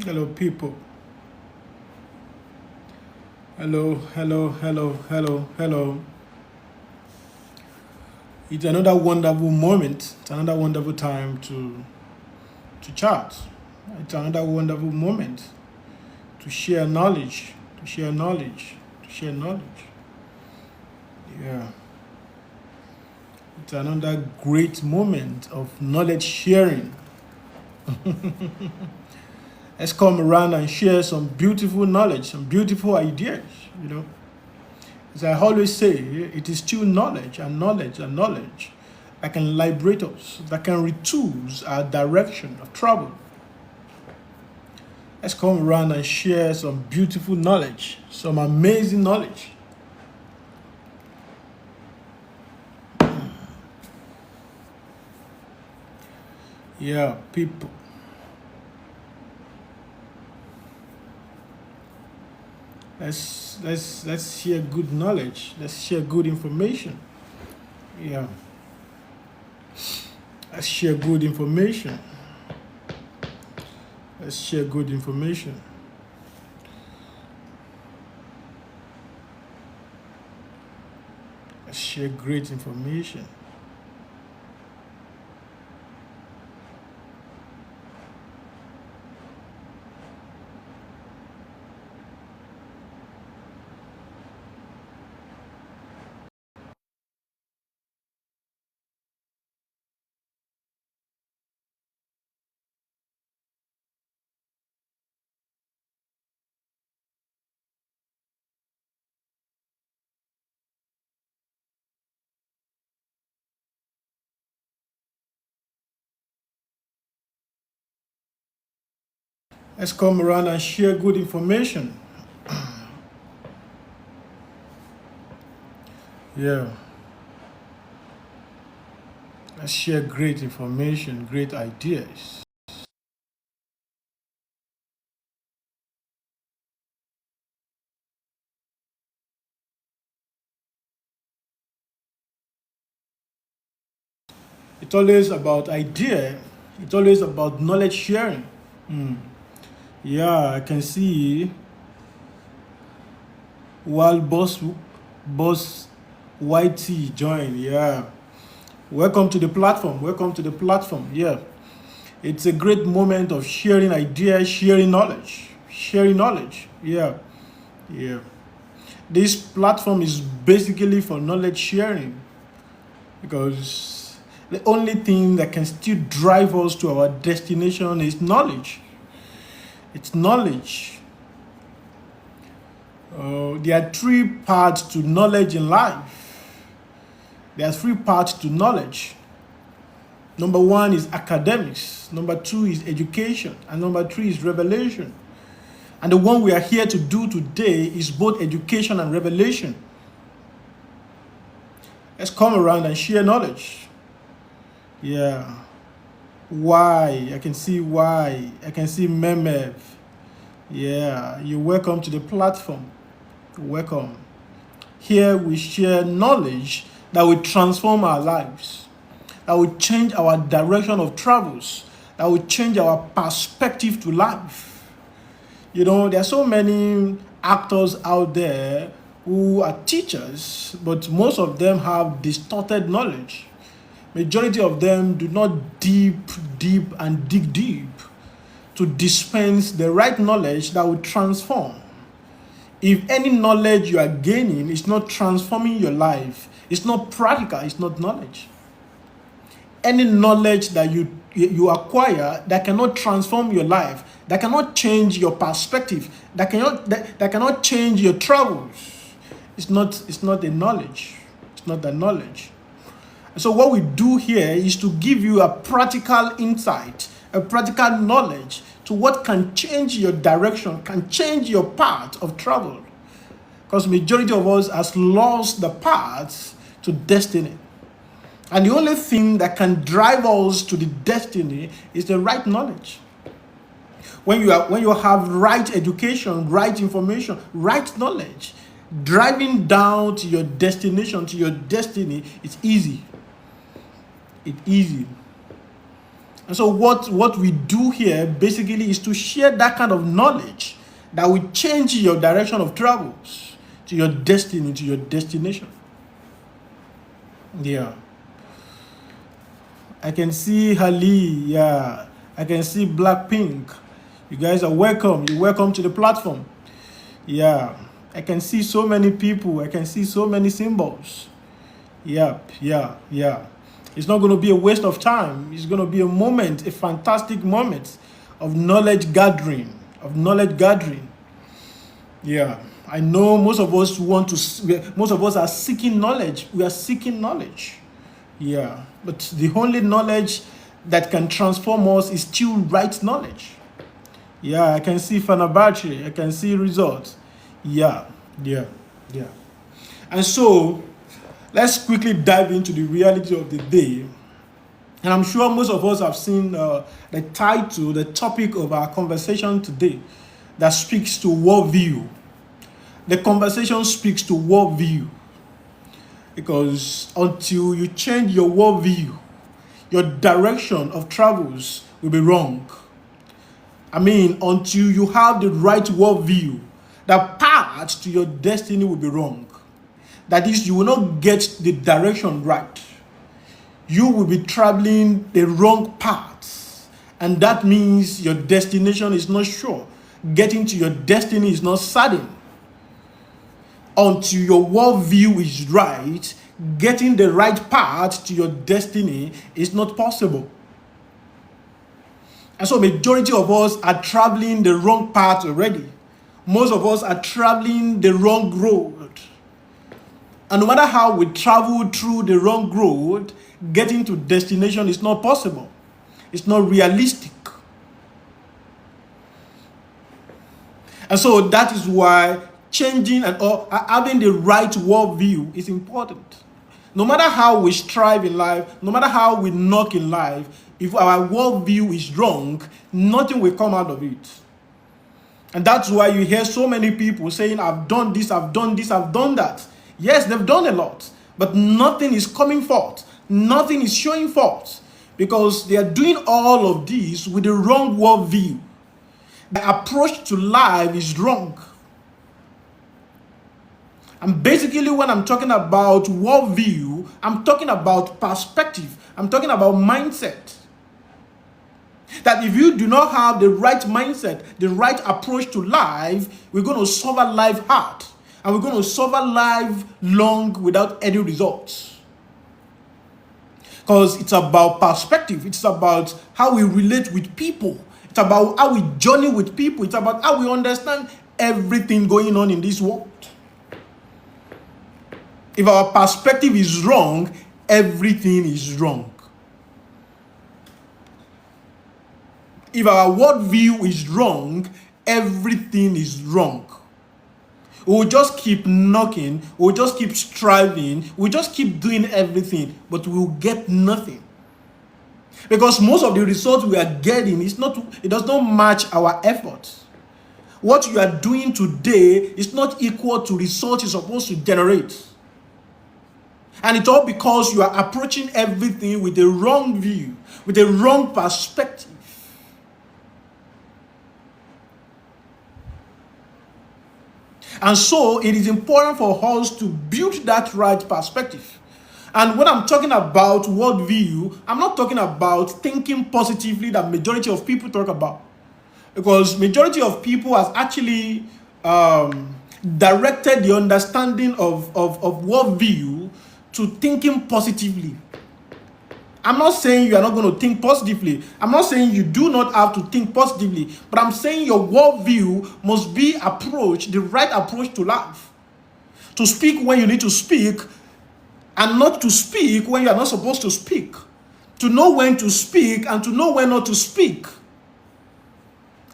Hello, people. Hello, hello, hello, hello, hello. It's another wonderful moment. It's another wonderful time to chat. It's another wonderful moment to share knowledge, to share knowledge, to share knowledge. Yeah. It's another great moment of knowledge sharing. Let's come around and share some beautiful knowledge, some beautiful ideas, you know. As I always say, it is still knowledge and knowledge and knowledge that can liberate us, that can retool our direction of travel. Let's come around and share some beautiful knowledge, some amazing knowledge. Yeah, people. Let's share good knowledge. Let's share good information. Yeah. Let's share good information. Let's share good information. Let's share great information. Let's come around and share good information. Yeah. Let's share great information, great ideas. It's always about idea. It's always about knowledge sharing. Yeah, I can see while boss YT join. Yeah. Welcome to the platform. Welcome to the platform. Yeah. It's a great moment of sharing ideas, sharing knowledge. Sharing knowledge. Yeah. Yeah. This platform is basically for knowledge sharing because the only thing that can still drive us to our destination is knowledge. It's knowledge. There are three parts to knowledge in life. There are three parts to knowledge. Number one is academics. Number two is education. And number three is revelation. And the one we are here to do today is both education and revelation. Let's come around and share knowledge. Yeah. Why? I can see why. I can see Memev. Yeah. You're welcome to the platform. Welcome. Here we share knowledge that will transform our lives, that will change our direction of travels, that will change our perspective to life. You know, there are so many actors out there who are teachers, but most of them have distorted knowledge. Majority of them do not deep and dig deep to dispense the right knowledge that will transform. If any knowledge you are gaining is not transforming your life, it's not practical, it's not knowledge. Any knowledge that you acquire that cannot transform your life, that cannot change your perspective, that cannot change your travels, it's not a knowledge. It's not the knowledge. So what we do here is to give you a practical insight, a practical knowledge to what can change your direction, can change your path of travel. Because majority of us has lost the path to destiny. And the only thing that can drive us to the destiny is the right knowledge. When you have right education, right information, right knowledge, driving down to your destination, to your destiny, it's easy. It's easy. And so what we do here basically is to share that kind of knowledge that will change your direction of travels to your destiny, to your destination. Yeah. I can see Hali. Yeah. I can see Blackpink. You guys are welcome. You're welcome to the platform. Yeah. I can see so many people. I can see so many symbols. Yeah. It's not going to be a waste of time. It's going to be a moment, a fantastic moment of knowledge gathering. Yeah. I know most of us are seeking knowledge. We are seeking knowledge. Yeah. But the only knowledge that can transform us is still right knowledge. Yeah. I can see Fenerbahce. I can see results. Yeah. And so, let's quickly dive into the reality of the day. And I'm sure most of us have seen the title, the topic of our conversation today that speaks to worldview. The conversation speaks to worldview. Because until you change your worldview, your direction of travels will be wrong. I mean, until you have the right worldview, the path to your destiny will be wrong. That is, you will not get the direction right. You will be traveling the wrong path. And that means your destination is not sure. Getting to your destiny is not certain. Until your worldview is right, getting the right path to your destiny is not possible. And so majority of us are traveling the wrong path already. Most of us are traveling the wrong road. And no matter how we travel through the wrong road, getting to destination is not possible. It's not realistic. And so that is why changing or having the right worldview is important. No matter how we strive in life, no matter how we knock in life, if our worldview is wrong, nothing will come out of it. And that's why you hear so many people saying, I've done this, I've done this, I've done that. Yes, they've done a lot, but nothing is coming forth. Nothing is showing forth because they are doing all of this with the wrong worldview. The approach to life is wrong. And basically, when I'm talking about worldview, I'm talking about perspective. I'm talking about mindset. That if you do not have the right mindset, the right approach to life, we're going to suffer life hard. And we're going to suffer life long without any results. Because it's about perspective. It's about how we relate with people. It's about how we journey with people. It's about how we understand everything going on in this world. If our perspective is wrong, everything is wrong. If our worldview is wrong, everything is wrong. We'll just keep knocking, we'll just keep striving, we'll just keep doing everything, but we'll get nothing. Because most of the results we are getting it does not match our efforts. What you are doing today is not equal to results you're supposed to generate. And it's all because you are approaching everything with the wrong view, with the wrong perspective. And so it is important for us to build that right perspective. And when I'm talking about worldview, I'm not talking about thinking positively that majority of people talk about. Because majority of people has actually directed the understanding of worldview to thinking positively. I'm not saying you are not going to think positively. I'm not saying you do not have to think positively. But I'm saying your worldview must be approached, the right approach to life. To speak when you need to speak, and not to speak when you are not supposed to speak. To know when to speak and to know when not to speak.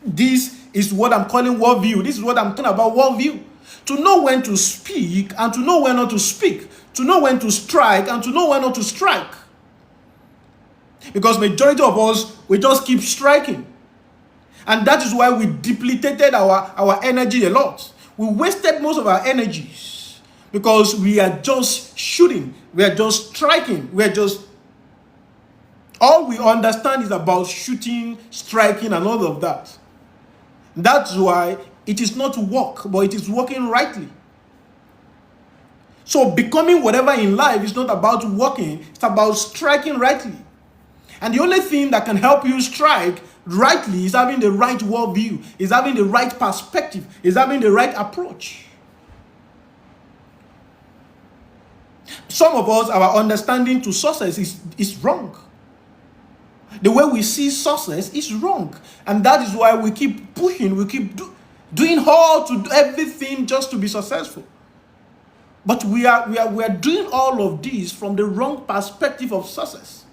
This is what I'm calling worldview. This is what I'm talking about worldview. To know when to speak and to know when not to speak. To know when to strike and to know when not to strike. Because majority of us, we just keep striking. And that is why we depleted our energy a lot. We wasted most of our energies. Because we are just shooting. We are just striking. We are just All we understand is about shooting, striking, and all of that. That's why it is not work, but it is working rightly. So becoming whatever in life is not about working, it's about striking rightly. And the only thing that can help you strike rightly is having the right worldview, is having the right perspective, is having the right approach. Some of us, our understanding to success is wrong. The way we see success is wrong. And that is why we keep pushing, we keep doing all to do everything just to be successful. But we are doing all of this from the wrong perspective of success.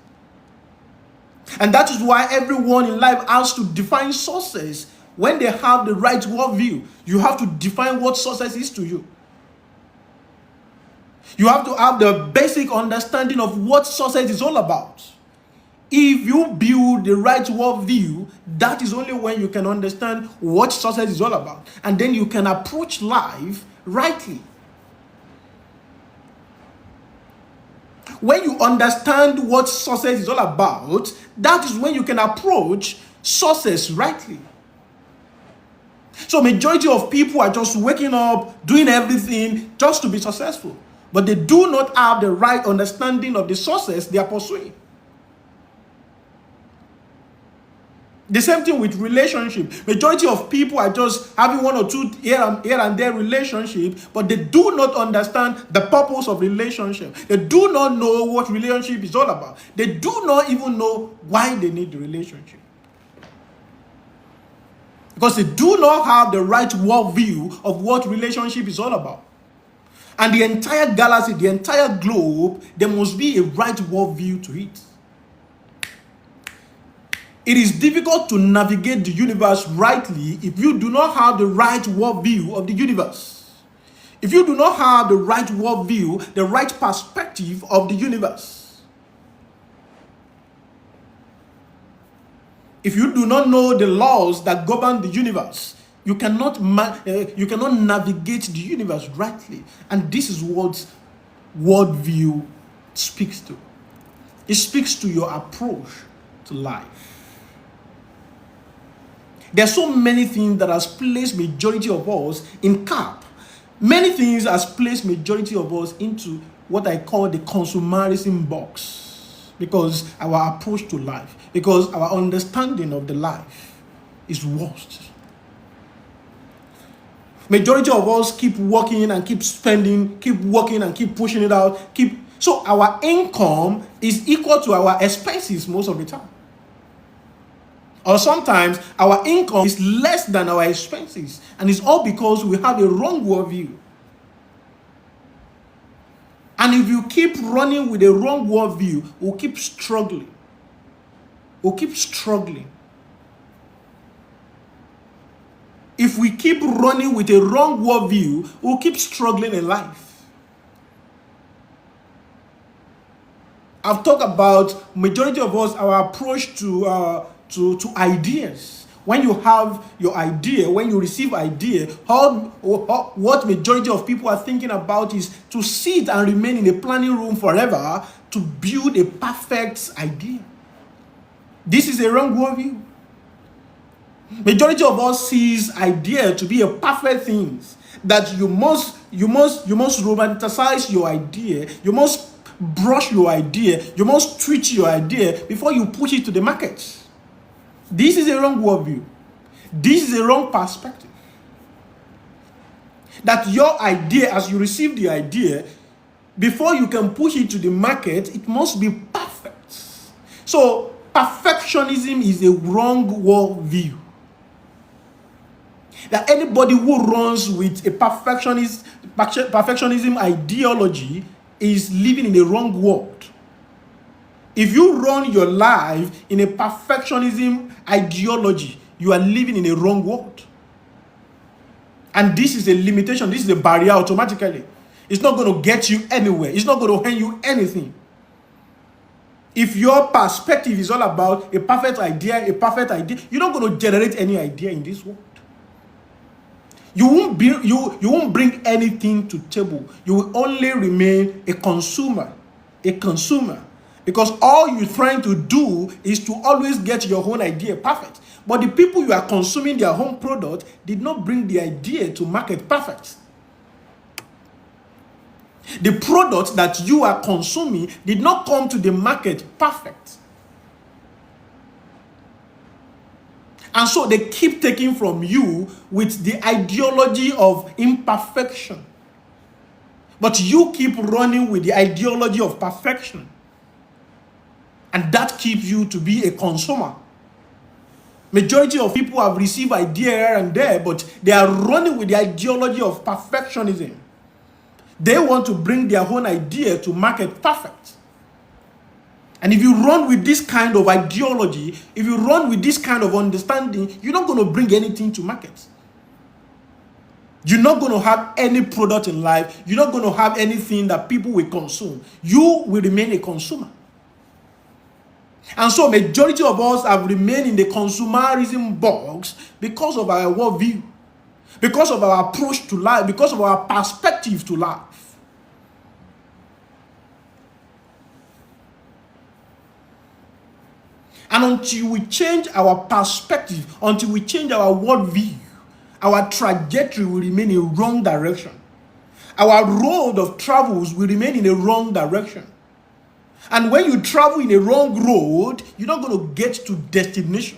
And that is why everyone in life has to define success when they have the right worldview. You have to define what success is to you. You have to have the basic understanding of what success is all about. If you build the right worldview, that is only when you can understand what success is all about. And then you can approach life rightly. When you understand what success is all about, that is when you can approach success rightly. So majority of people are just waking up, doing everything just to be successful. But they do not have the right understanding of the success they are pursuing. The same thing with relationship. Majority of people are just having one or two here and there relationship, but they do not understand the purpose of relationship. They do not know what relationship is all about. They do not even know why they need the relationship. Because they do not have the right worldview of what relationship is all about. And the entire galaxy, the entire globe, there must be a right worldview to it. It is difficult to navigate the universe rightly if you do not have the right worldview of the universe. If you do not have the right worldview, the right perspective of the universe. If you do not know the laws that govern the universe, you cannot navigate the universe rightly. And this is what worldview speaks to. It speaks to your approach to life. There are so many things that has placed majority of us in cap. Many things has placed majority of us into what I call the consumerism box. Because our approach to life, because our understanding of the life is worst. Majority of us keep working and keep spending, keep working and keep pushing it out. So our income is equal to our expenses most of the time. Or sometimes our income is less than our expenses. And it's all because we have a wrong worldview. And if you keep running with a wrong worldview, we'll keep struggling. We'll keep struggling. If we keep running with a wrong worldview, we'll keep struggling in life. I've talked about majority of us, our approach to ideas. When you have your idea, when you receive idea, what majority of people are thinking about is to sit and remain in a planning room forever to build a perfect idea. This is a wrong worldview. Majority of us sees idea to be a perfect thing, that you must romanticize your idea, you must brush your idea, you must tweak your idea before you push it to the market. This is a wrong worldview. This is a wrong perspective. That your idea, as you receive the idea, before you can push it to the market, it must be perfect. So perfectionism is a wrong worldview. That anybody who runs with a perfectionism ideology is living in a wrong world. If you run your life in a perfectionism ideology, you are living in a wrong world. And this is a limitation, this is a barrier automatically. It's not going to get you anywhere. It's not going to earn you anything. If your perspective is all about a perfect idea, you're not going to generate any idea in this world. You won't bring anything to table. You will only remain a consumer. Because all you're trying to do is to always get your own idea perfect. But the people you are consuming their home product did not bring the idea to market perfect. The product that you are consuming did not come to the market perfect. And so they keep taking from you with the ideology of imperfection. But you keep running with the ideology of perfection. And that keeps you to be a consumer. Majority of people have received idea here and there, but they are running with the ideology of perfectionism. They want to bring their own idea to market perfect. And if you run with this kind of ideology, if you run with this kind of understanding, you're not going to bring anything to market. You're not going to have any product in life. You're not going to have anything that people will consume. You will remain a consumer. And so majority of us have remained in the consumerism box because of our worldview, because of our approach to life, because of our perspective to life. And until we change our perspective, until we change our worldview, our trajectory will remain in a wrong direction. Our road of travels will remain in a wrong direction. And when you travel in a wrong road, you're not going to get to destination.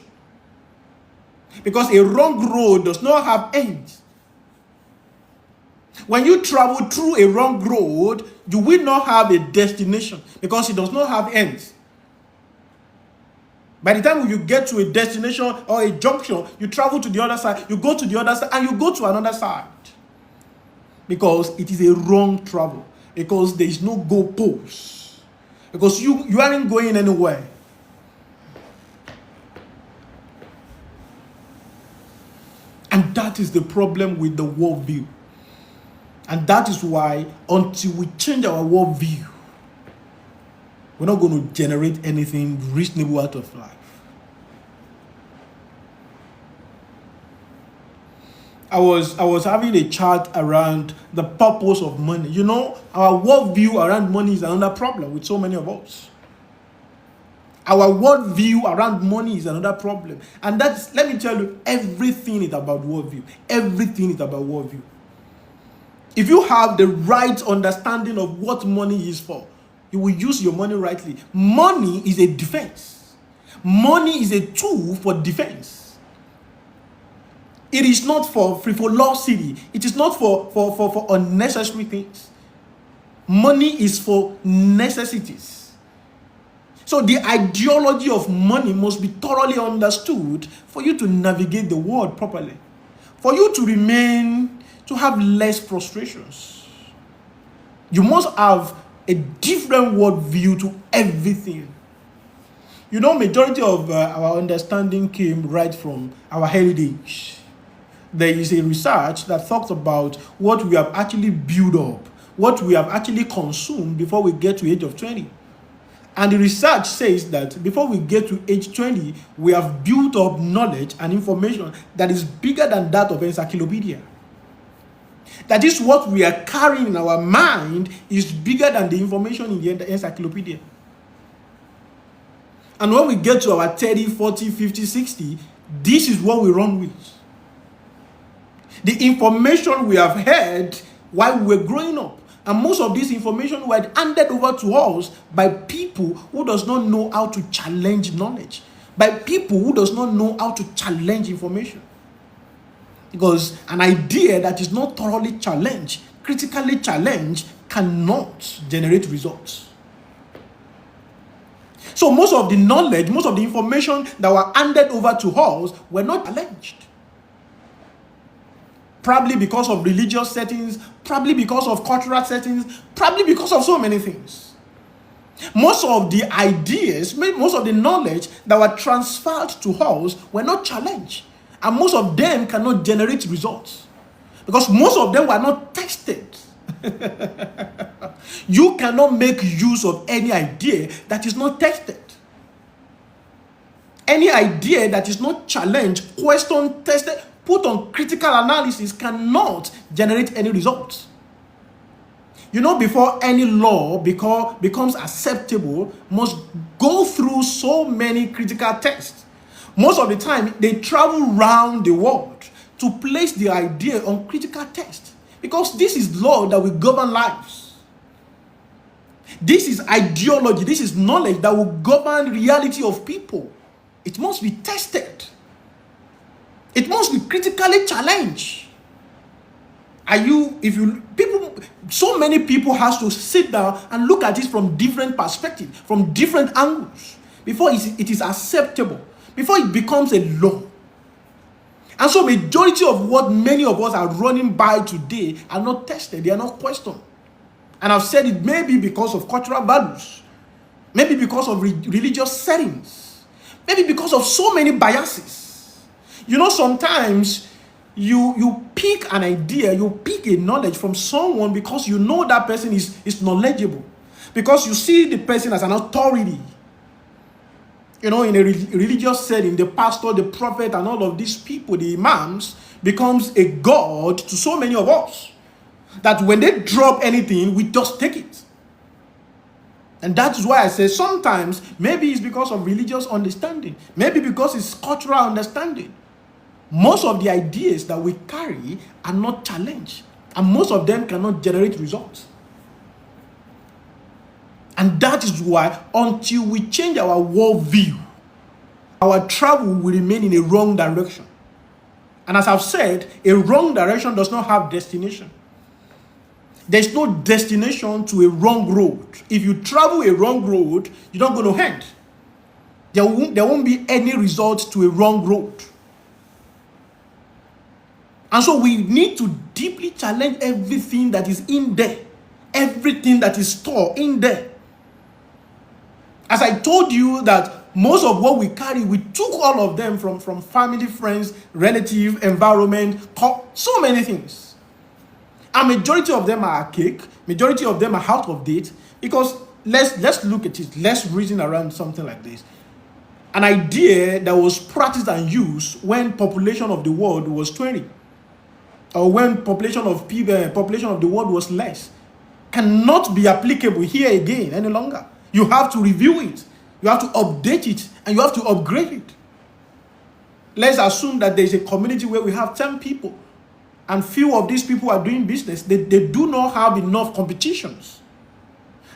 Because a wrong road does not have ends. When you travel through a wrong road, you will not have a destination because it does not have ends. By the time you get to a destination or a junction, you travel to the other side, you go to the other side, and you go to another side. Because it is a wrong travel. Because there is no goalpost. Because you aren't going anywhere. And that is the problem with the worldview. And that is why until we change our worldview, we're not going to generate anything reasonable out of life. I was having a chat around the purpose of money. You know, our worldview around money is another problem with so many of us. Our worldview around money is another problem. And that's, let me tell you, everything is about worldview. Everything is about worldview. If you have the right understanding of what money is for, you will use your money rightly. Money is a defense. Money is a tool for defense. It is not for frivolity. It is not for unnecessary things. Money is for necessities. So the ideology of money must be thoroughly understood for you to navigate the world properly. For you to have less frustrations. You must have a different worldview to everything. You know, majority of our understanding came right from our heritage. There is a research that talks about what we have actually built up, what we have actually consumed before we get to the age of 20. And the research says that before we get to age 20, we have built up knowledge and information that is bigger than that of encyclopedia. That is, what we are carrying in our mind is bigger than the information in the encyclopedia. And when we get to our 30, 40, 50, 60, this is what we run with. The information we have heard while we were growing up. And most of this information were handed over to us by people who does not know how to challenge knowledge. By people who does not know how to challenge information. Because an idea that is not thoroughly challenged, critically challenged, cannot generate results. So most of the knowledge, most of the information that were handed over to us were not challenged. Probably because of religious settings, probably because of cultural settings, probably because of so many things. Most of the ideas, most of the knowledge that were transferred to us were not challenged. And most of them cannot generate results. Because most of them were not tested. You cannot make use of any idea that is not tested. Any idea that is not challenged, questioned, tested, put on critical analysis cannot generate any results. Before any law becomes acceptable, must go through so many critical tests. Most of the time, they travel around the world to place the idea on critical test, because this is law that will govern lives. This is ideology, this is knowledge that will govern reality of people. It must be tested. It must be critically challenged. So many people has to sit down and look at it from different perspectives, from different angles, before it is acceptable, before it becomes a law. And so majority of what many of us are running by today are not tested, they are not questioned. And I've said it may be because of cultural values, maybe because of religious settings, maybe because of so many biases. Sometimes you pick an idea, you pick a knowledge from someone because you know that person is knowledgeable, because you see the person as an authority. In a religious setting, the pastor, the prophet, and all of these people, the imams, becomes a god to so many of us, that when they drop anything, we just take it. And that is why I say sometimes maybe it's because of religious understanding, maybe because it's cultural understanding. Most of the ideas that we carry are not challenged, and most of them cannot generate results. And that is why until we change our worldview, our travel will remain in a wrong direction. And as I've said, a wrong direction does not have destination. There's no destination to a wrong road. If you travel a wrong road, you're not going to end. There won't be any result to a wrong road. And so we need to deeply challenge everything that is in there, everything that is stored in there. As I told you that most of what we carry, we took all of them from family, friends, relative, environment, so many things. And majority of them are archaic, majority of them are out of date, because let's look at it, let's reason around something like this. An idea that was practiced and used when population of the world was 20, or when population of the world was less, cannot be applicable here again any longer. You have to review it, you have to update it, and you have to upgrade it. Let's assume that there is a community where we have 10 people, and few of these people are doing business. They do not have enough competitions.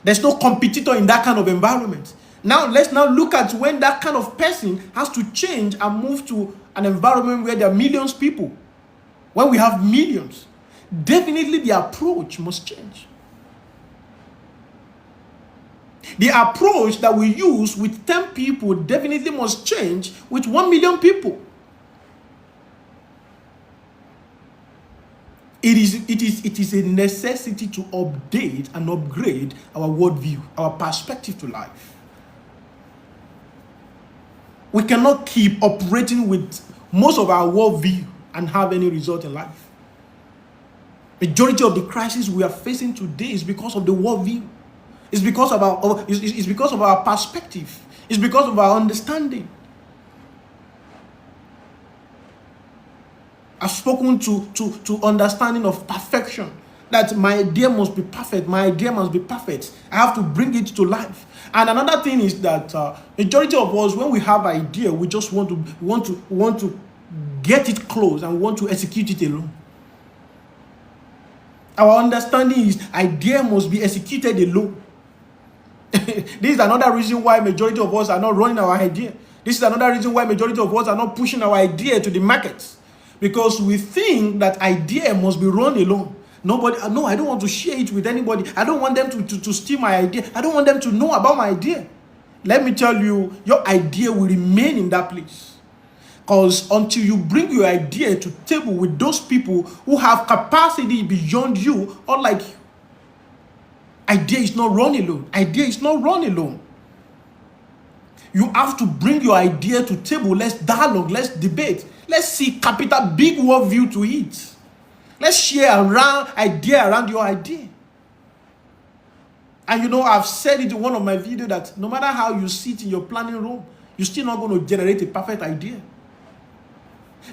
There's no competitor in that kind of environment. Now let's look at when that kind of person has to change and move to an environment where there are millions of people. When we have millions, definitely the approach must change. The approach that we use with 10 people definitely must change with 1 million people. It is a necessity to update and upgrade our worldview, our perspective to life. We cannot keep operating with most of our worldview and have any result in life. Majority of the crisis we are facing today is because of the worldview. It's because of our perspective. It's because of our understanding. I've spoken to understanding of perfection. That my idea must be perfect. My idea must be perfect. I have to bring it to life. And another thing is that majority of us, when we have idea, we just want to get it close and want to execute it alone. Our understanding is idea must be executed alone. This is another reason why majority of us are not running our idea. This is another reason why majority of us are not pushing our idea to the markets. Because we think that idea must be run alone. I don't want to share it with anybody. I don't want them to steal my idea. I don't want them to know about my idea. Let me tell you, your idea will remain in that place. Because until you bring your idea to table with those people who have capacity beyond you, unlike you, idea is not run alone. Idea is not run alone. You have to bring your idea to table. Let's dialogue. Let's debate. Let's see capital big worldview to it. Let's share idea around your idea. And I've said it in one of my videos that no matter how you sit in your planning room, you're still not going to generate a perfect idea.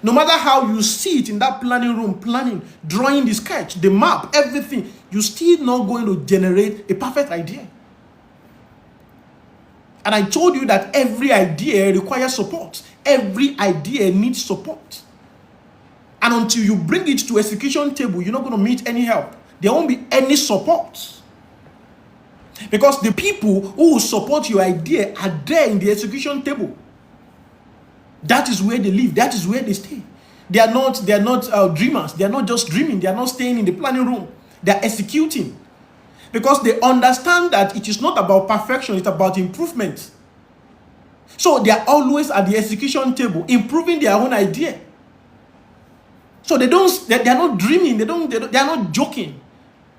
No matter how you see it in that planning room, planning, drawing the sketch, the map, everything, you're still not going to generate a perfect idea. And I told you that every idea requires support. Every idea needs support. And until you bring it to execution table, you're not going to meet any help. There won't be any support. Because the people who will support your idea are there in the execution table. That is where they live. That is where they stay. They are not dreamers. They are not just dreaming. They are not staying in the planning room. They are executing. Because they understand that it is not about perfection, it's about improvement. So they are always at the execution table, improving their own idea. So they are not dreaming, they are not joking.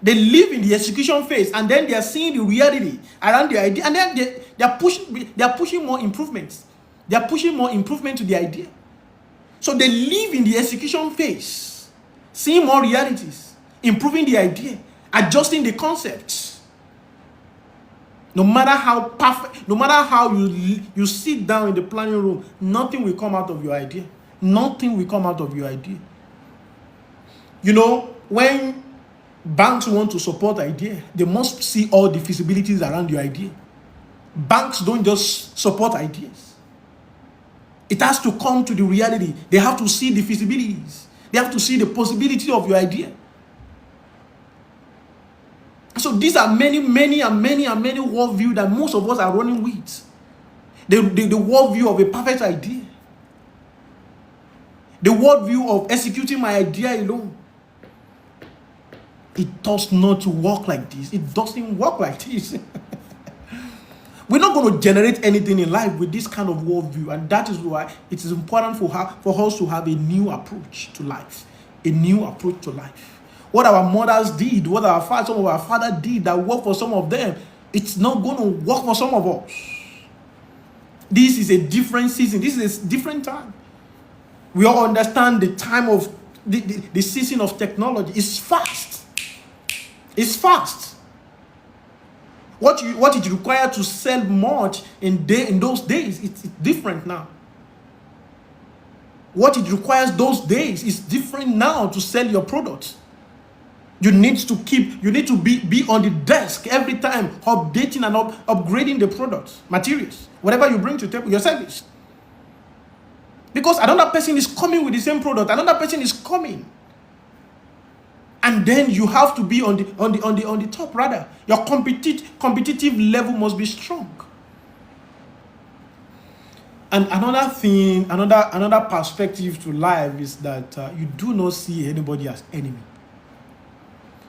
They live in the execution phase, and then they are seeing the reality around the idea, and then they are pushing more improvements. They are pushing more improvement to the idea. So they live in the execution phase, seeing more realities, improving the idea, adjusting the concepts. No matter how perfect, no matter how you sit down in the planning room, nothing will come out of your idea. Nothing will come out of your idea. You know, when banks want to support idea, they must see all the feasibilities around your idea. Banks don't just support ideas. It has to come to the reality. They have to see the feasibilities. They have to see the possibility of your idea. So these are many worldview that most of us are running with. The worldview of a perfect idea. The worldview of executing my idea alone. It does not work like this. It doesn't work like this. We're not going to generate anything in life with this kind of worldview, and that is why it is important for us to have a new approach to life. A new approach to life. What our mothers did, what some of our fathers did that worked for some of them, it's not going to work for some of us. This is a different season. This is a different time. We all understand the time of the season of technology. It's fast. It's fast. What it required to sell much in those days, it's different now. What it requires those days is different now to sell your product. You need to be on the desk every time, updating and upgrading the products, materials, whatever you bring to the table, your service. Because another person is coming with the same product, another person is coming. And then you have to be on the top rather. Your competitive level must be strong. And another thing, another perspective to life is that you do not see anybody as enemy.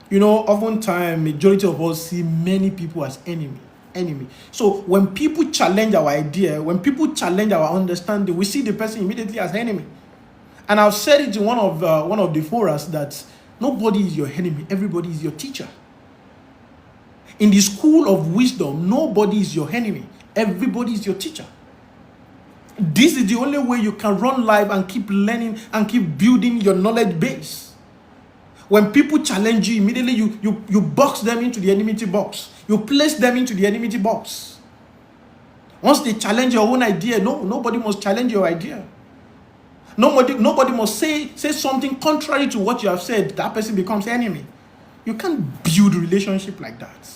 You know, oftentimes majority of us see many people as enemy. So when people challenge our idea, when people challenge our understanding, we see the person immediately as enemy. And I've said it in one of the forums that nobody is your enemy, everybody is your teacher. In the school of wisdom, nobody is your enemy, everybody is your teacher. This is the only way you can run life and keep learning and keep building your knowledge base. When people challenge you, immediately you box them into the enmity box. You place them into the enmity box. Once they challenge your own idea, nobody must challenge your idea. Nobody must say something contrary to what you have said. That person becomes enemy. You can't build a relationship like that.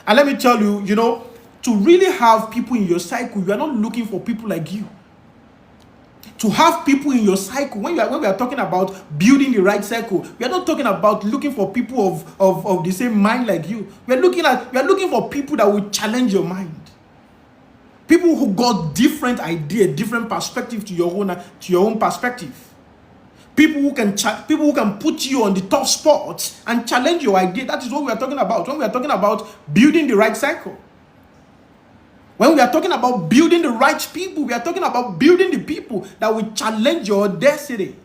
And let me tell you, you know, to really have people in your cycle, you are not looking for people like you. To have people in your cycle, when we are talking about building the right cycle, we are not talking about looking for people of the same mind like you. We are looking for people that will challenge your mind. People who got different idea, different perspective to your own perspective. People who can put you on the top spot and challenge your idea. That is what we are talking about when we are talking about building the right cycle. When we are talking about building the right people, we are talking about building the people that will challenge your audacity.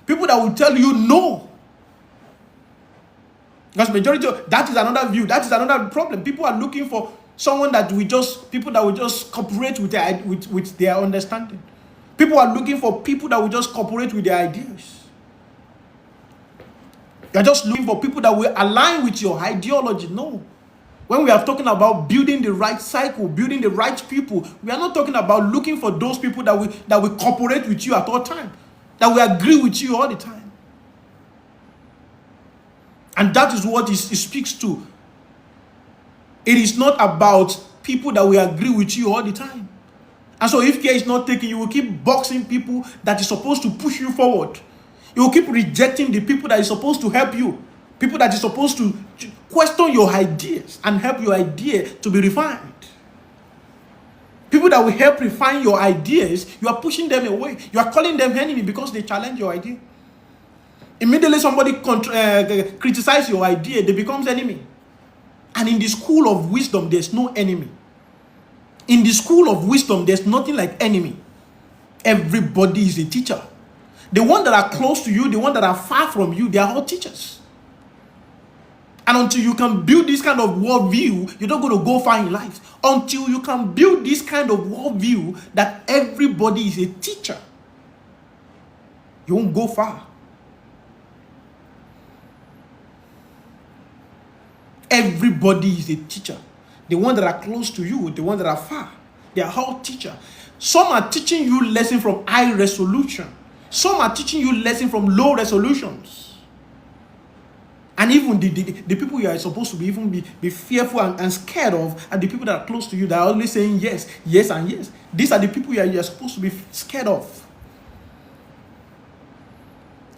People that will tell you no. Because majority of that is another view. That is another problem. People are looking for someone that will just cooperate with their understanding. People are looking for people that will just cooperate with their ideas. You're just looking for people that will align with your ideology. No. When we are talking about building the right cycle, building the right people, we are not talking about looking for those people that will cooperate with you at all times. that will agree with you all the time. And that is what it speaks to. It is not about people that will agree with you all the time. And so if care is not taken, you will keep boxing people that is supposed to push you forward. You will keep rejecting the people that is supposed to help you. People that is supposed to question your ideas and help your idea to be refined. People that will help refine your ideas, you are pushing them away. You are calling them enemy because they challenge your idea. Immediately somebody criticizes your idea, they become enemy. And in the school of wisdom, there's no enemy. In the school of wisdom, there's nothing like enemy. Everybody is a teacher. The ones that are close to you, the ones that are far from you, they are all teachers. And until you can build this kind of worldview, you're not going to go far in life. Until you can build this kind of worldview that everybody is a teacher, you won't go far. Everybody is a teacher. The ones that are close to you, the ones that are far, they are all teachers. Some are teaching you lessons from high resolution. Some are teaching you lessons from low resolutions. And even the people you are supposed to be fearful and scared of are the people that are close to you that are always saying yes, yes, and yes. These are the people you are supposed to be scared of.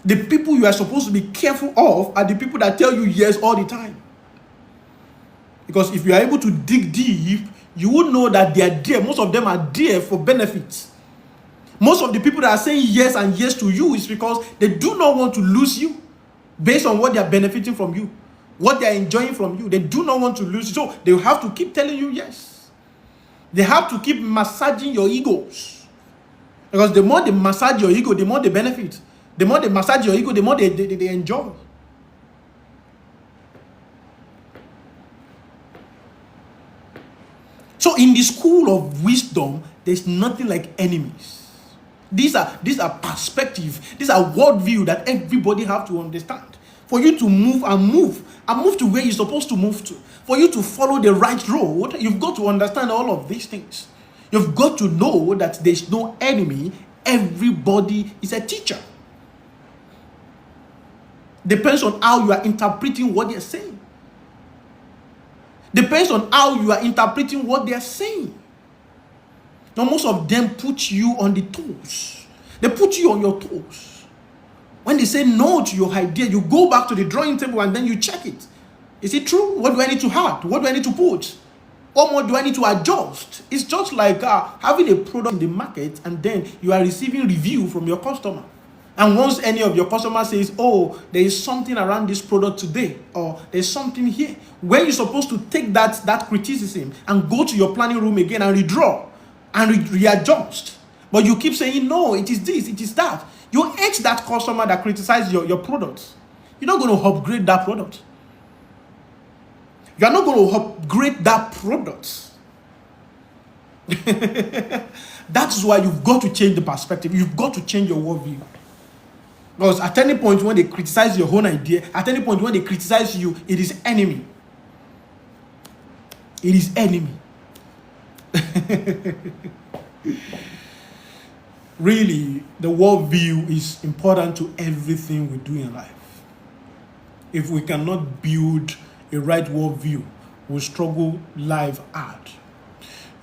The people you are supposed to be careful of are the people that tell you yes all the time. Because if you are able to dig deep, you will know that they are there. Most of them are there for benefits. Most of the people that are saying yes and yes to you is because they do not want to lose you based on what they are benefiting from you, what they are enjoying from you. They do not want to lose you. So they will have to keep telling you yes. They have to keep massaging your egos. Because the more they massage your ego, the more they benefit. The more they massage your ego, the more they enjoy. So in the school of wisdom, there's nothing like enemies. These are perspectives. These are worldview that everybody have to understand. For you to move to where you're supposed to move to. For you to follow the right road, you've got to understand all of these things. You've got to know that there's no enemy. Everybody is a teacher. Depends on how you are interpreting what they're saying. Depends on how you are interpreting what they are saying. Now, most of them put you on the toes. They put you on your toes. When they say no to your idea, you go back to the drawing table and then you check it. Is it true? What do I need to add? What do I need to put? What more do I need to adjust? It's just like having a product in the market and then you are receiving review from your customer. And once any of your customers says, oh, there is something around this product today, or there's something here, where you're supposed to take that criticism and go to your planning room again and redraw and readjust. But you keep saying, no, it is this, it is that. You hate that customer that criticizes your product. You're not going to upgrade that product. You're not going to upgrade that product. That's why you've got to change the perspective. You've got to change your worldview. Because at any point when they criticize your own idea, at any point when they criticize you, it is enemy. It is enemy. Really, the worldview is important to everything we do in life. If we cannot build a right worldview, we'll struggle life hard.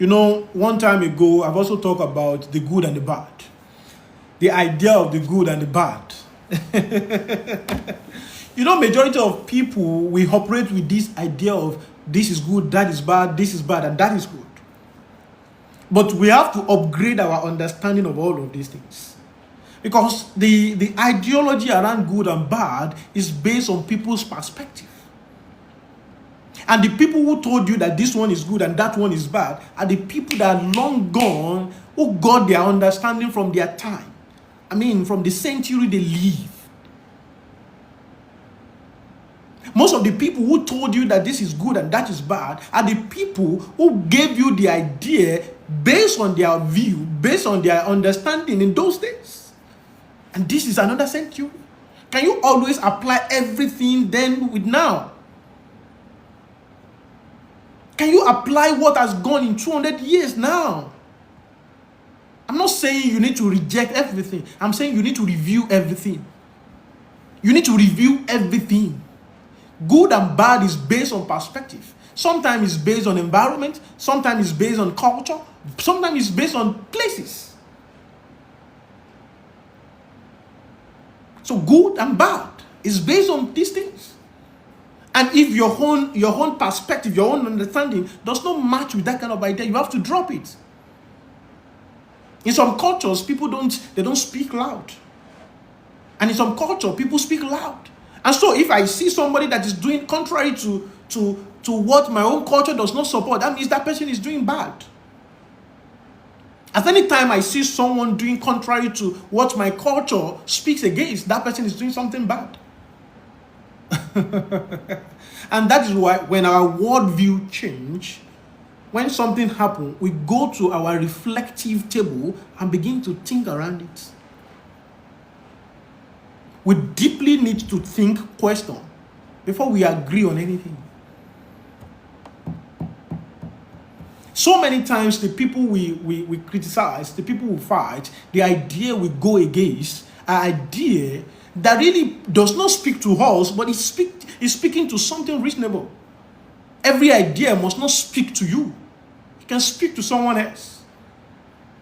You know, one time ago, I've also talked about the good and the bad. The idea of the good and the bad. You know, majority of people, we operate with this idea of this is good, that is bad, and that is good. But we have to upgrade our understanding of all of these things. Because the ideology around good and bad is based on people's perspective. And the people who told you that this one is good and that one is bad are the people that are long gone, who got their understanding from their time. I mean, from the century they live. Most of the people who told you that this is good and that is bad are the people who gave you the idea based on their view, based on their understanding in those days. And this is another century. Can you always apply everything then with now? Can you apply what has gone in 200 years now? I'm not saying you need to reject everything. I'm saying you need to review everything. You need to review everything. Good and bad is based on perspective. Sometimes it's based on environment. Sometimes it's based on culture. Sometimes it's based on places. So good and bad is based on these things. And if your own perspective, your own understanding does not match with that kind of idea, you have to drop it. In some cultures, people don't speak loud. And in some culture, people speak loud. And so if I see somebody that is doing contrary to what my own culture does not support, that means that person is doing bad. At any time I see someone doing contrary to what my culture speaks against, that person is doing something bad. And that is why when our worldview change, when something happens, we go to our reflective table and begin to think around it. We deeply need to think, question, before we agree on anything. So many times the people we criticize, the people we fight, the idea we go against, an idea that really does not speak to us, but is speaking to something reasonable. Every idea must not speak to you. It can speak to someone else.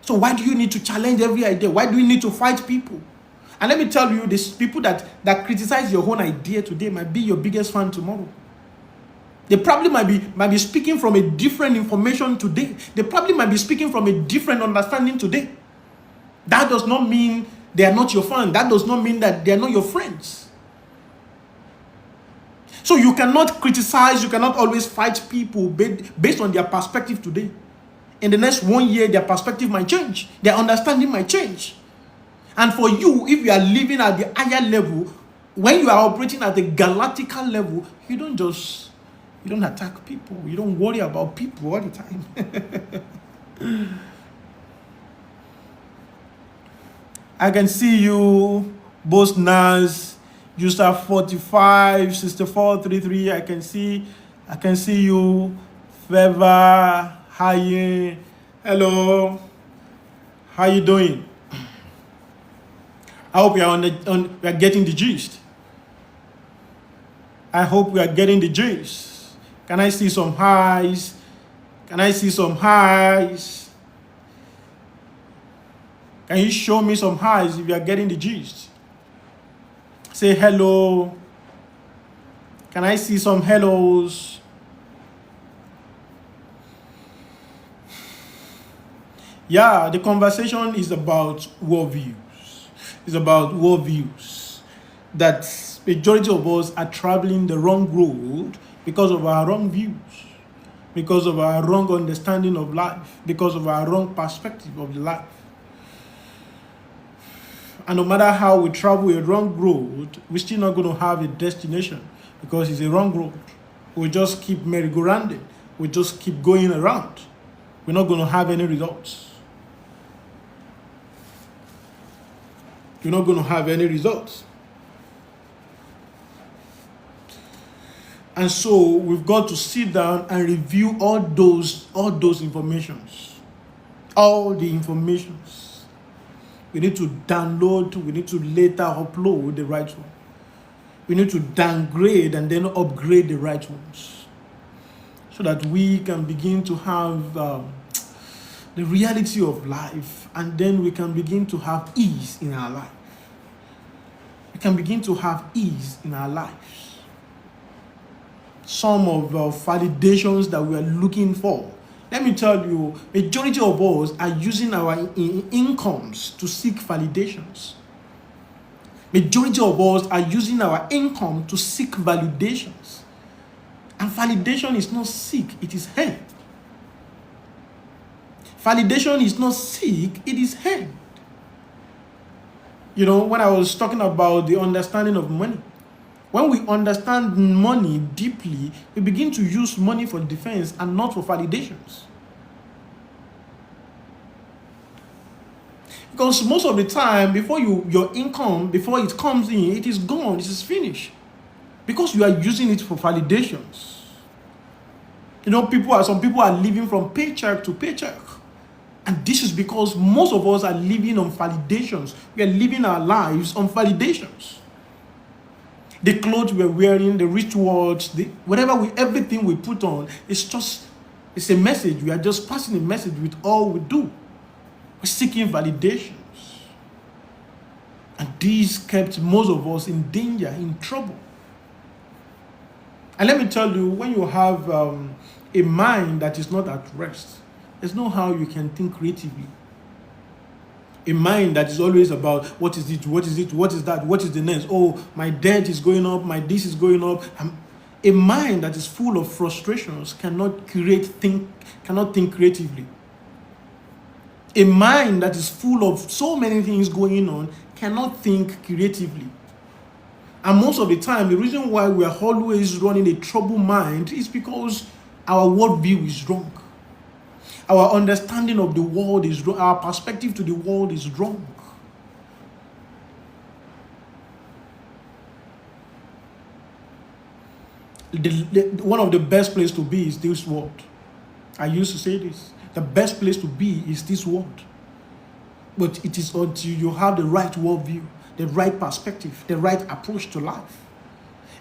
So why do you need to challenge every idea? Why do you need to fight people? And let me tell you, these people that criticize your own idea today might be your biggest fan tomorrow. They probably might be speaking from a different information today. They probably might be speaking from a different understanding today. That does not mean they are not your fan. That does not mean that they are not your friends. So you cannot criticize, you cannot always fight people based on their perspective today. In the next 1 year, their perspective might change. Their understanding might change. And for you, if you are living at the higher level, when you are operating at the galactical level, you don't attack people. You don't worry about people all the time. I can see you, both Nas, user 45, 64, 33. I can see you, Feva, hi, hello. How you doing? I hope we are we are getting the gist. I hope we are getting the gist. Can I see some highs? Can I see some highs? Can you show me some highs if you are getting the gist? Say hello. Can I see some hellos? Yeah, the conversation is about worldviews. It's about worldviews. That majority of us are traveling the wrong road because of our wrong views, because of our wrong understanding of life, because of our wrong perspective of life. And no matter how we travel a wrong road, we're still not going to have a destination because it's a wrong road. We just keep merry-go-rounding. We just keep going around. We're not going to have any results. You're not going to have any results. And so we've got to sit down and review all those informations. All the informations. We need to download, we need to later upload the right one. We need to downgrade and then upgrade the right ones. So that we can begin to have the reality of life, and then we can begin to have ease in our life. We can begin to have ease in our lives. Some of the validations that we are looking for. Let me tell you, majority of us are using our incomes to seek validations. Majority of us are using our income to seek validations. And validation is not seek, it is earned. Validation is not seek, it is earned. You know, when I was talking about the understanding of money, when we understand money deeply, we begin to use money for defense and not for validations. Because most of the time, before your income, before it comes in, it is gone, it is finished. Because you are using it for validations. You know, some people are living from paycheck to paycheck. And this is because most of us are living on validations. We are living our lives on validations. The clothes we're wearing, the rituals, everything we put on, it's a message. We are just passing a message with all we do. We're seeking validations. And these kept most of us in danger, in trouble. And let me tell you, when you have a mind that is not at rest, there's no how you can think creatively. A mind that is always about what is it, what is that, what is the next? Oh, my debt is going up, my this is going up. A mind that is full of frustrations cannot think creatively. A mind that is full of so many things going on cannot think creatively. And most of the time, the reason why we are always running a troubled mind is because our worldview is wrong. Our understanding of the world is wrong. Our perspective to the world is wrong. One of the best places to be is this world. I used to say this. The best place to be is this world. But it is until you have the right worldview, the right perspective, the right approach to life.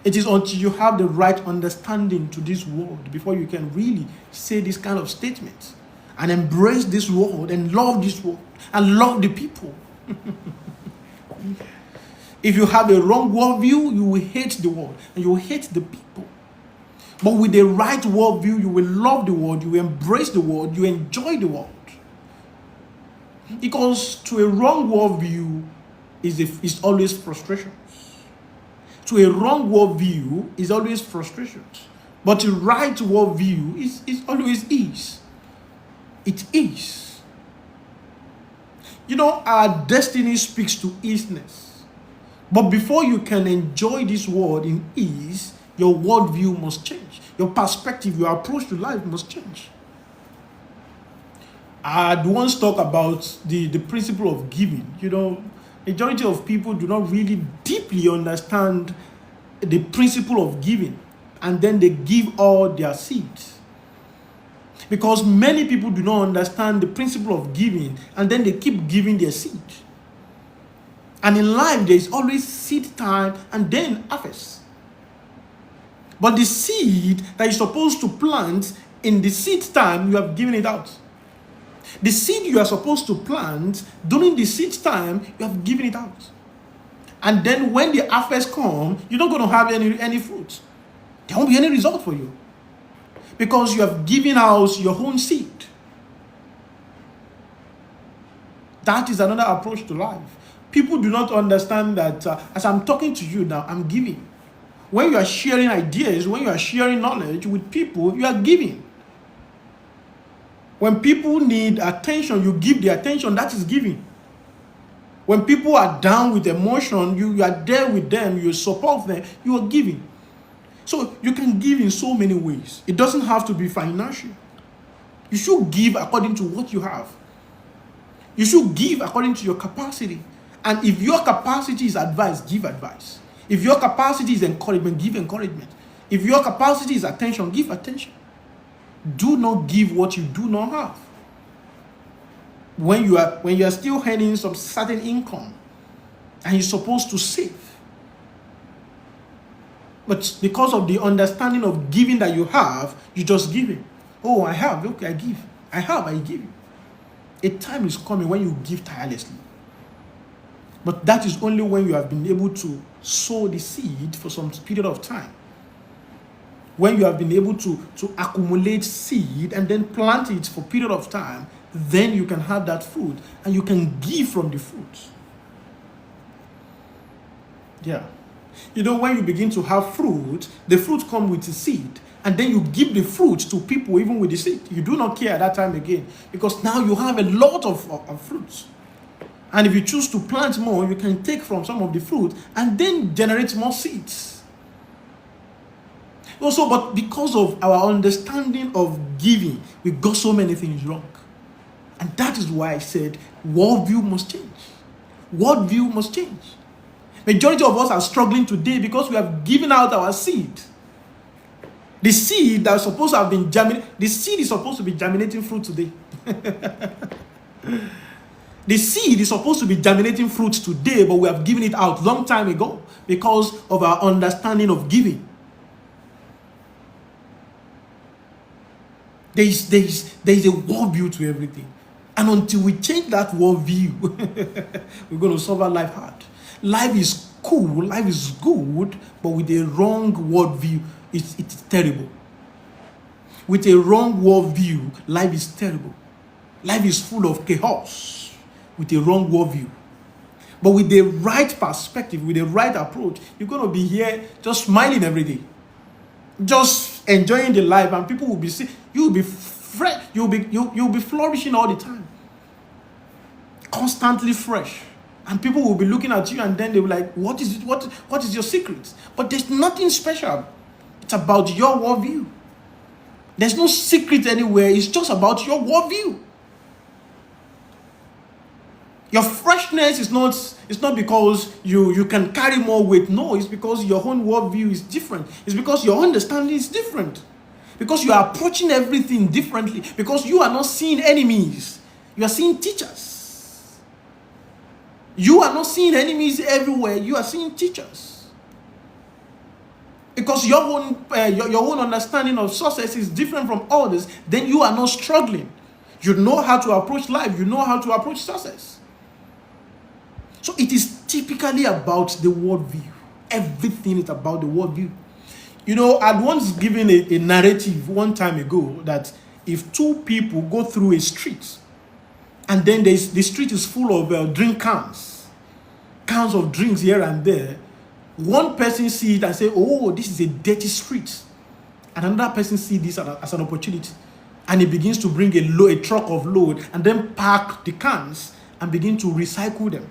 It is until you have the right understanding to this world before you can really say this kind of statement and embrace this world and love this world and love the people. If you have a wrong worldview, you will hate the world and you will hate the people. But with the right worldview, you will love the world, you will embrace the world, you enjoy the world. Because to a wrong worldview is always frustrations. To a wrong worldview is always frustrations. But a right worldview is always ease. It is. You know, our destiny speaks to easiness. But before you can enjoy this world in ease, your worldview must change. Your perspective, your approach to life must change. I'd once talk about the principle of giving. You know, majority of people do not really deeply understand the principle of giving, and then they give all their seeds. Because many people do not understand the principle of giving, and then they keep giving their seed. And in life, there is always seed time and then harvest. But the seed that you're supposed to plant in the seed time, you have given it out. The seed you are supposed to plant during the seed time, you have given it out. And then when the harvest comes, you're not going to have any fruit. There won't be any result for you. Because you have given out your own seed. That is another approach to life. People do not understand that as I'm talking to you now, I'm giving. When you are sharing ideas, when you are sharing knowledge with people, you are giving. When people need attention, you give the attention. That is giving. When people are down with emotion, you are there with them, you support them, you are giving. So you can give in so many ways. It doesn't have to be financial. You should give according to what you have. You should give according to your capacity. And if your capacity is advice, give advice. If your capacity is encouragement, give encouragement. If your capacity is attention, give attention. Do not give what you do not have. When you are still earning some certain income and you're supposed to save, but because of the understanding of giving that you have, you just give it. Oh, I have. Okay, I give. I have. I give. A time is coming when you give tirelessly. But that is only when you have been able to sow the seed for some period of time. When you have been able to accumulate seed and then plant it for a period of time, then you can have that fruit and you can give from the fruit. Yeah. You know, when you begin to have fruit, the fruit comes with the seed, and then you give the fruit to people even with the seed. You do not care at that time again, because now you have a lot of fruits. And if you choose to plant more, you can take from some of the fruit and then generate more seeds. Also, but because of our understanding of giving, we got so many things wrong. And that is why I said worldview must change. Worldview must change. Majority of us are struggling today because we have given out our seed. The seed that is supposed to have been the seed is supposed to be germinating fruit today. The seed is supposed to be germinating fruits today, but we have given it out long time ago because of our understanding of giving. There is a worldview to everything. And until we change that worldview, we're going to suffer life hard. Life is cool, life is good, but with a wrong worldview, it's terrible. With a wrong worldview, life is terrible. Life is full of chaos with a wrong worldview. But with the right perspective, with the right approach, you're going to be here just smiling every day, just enjoying the life, and people will be seeing you will be fresh, you'll be flourishing all the time, constantly fresh. And people will be looking at you, and then they'll be like, what is it? What is your secret? But there's nothing special. It's about your worldview. There's no secret anywhere. It's just about your worldview. Your freshness is not because you can carry more weight. No, it's because your own worldview is different. It's because your understanding is different. Because you are approaching everything differently. Because you are not seeing enemies. You are seeing teachers. You are not seeing enemies everywhere. You are seeing teachers. Because your own understanding of success is different from others, then you are not struggling. You know how to approach life. You know how to approach success. So it is typically about the worldview. Everything is about the worldview. You know, I'd once given a narrative one time ago that if two people go through a street, and then the street is full of drink cans of drinks here and there, one person sees it and say, oh, this is a dirty street. And another person sees this as an opportunity. And he begins to bring a truck of load and then park the cans and begin to recycle them.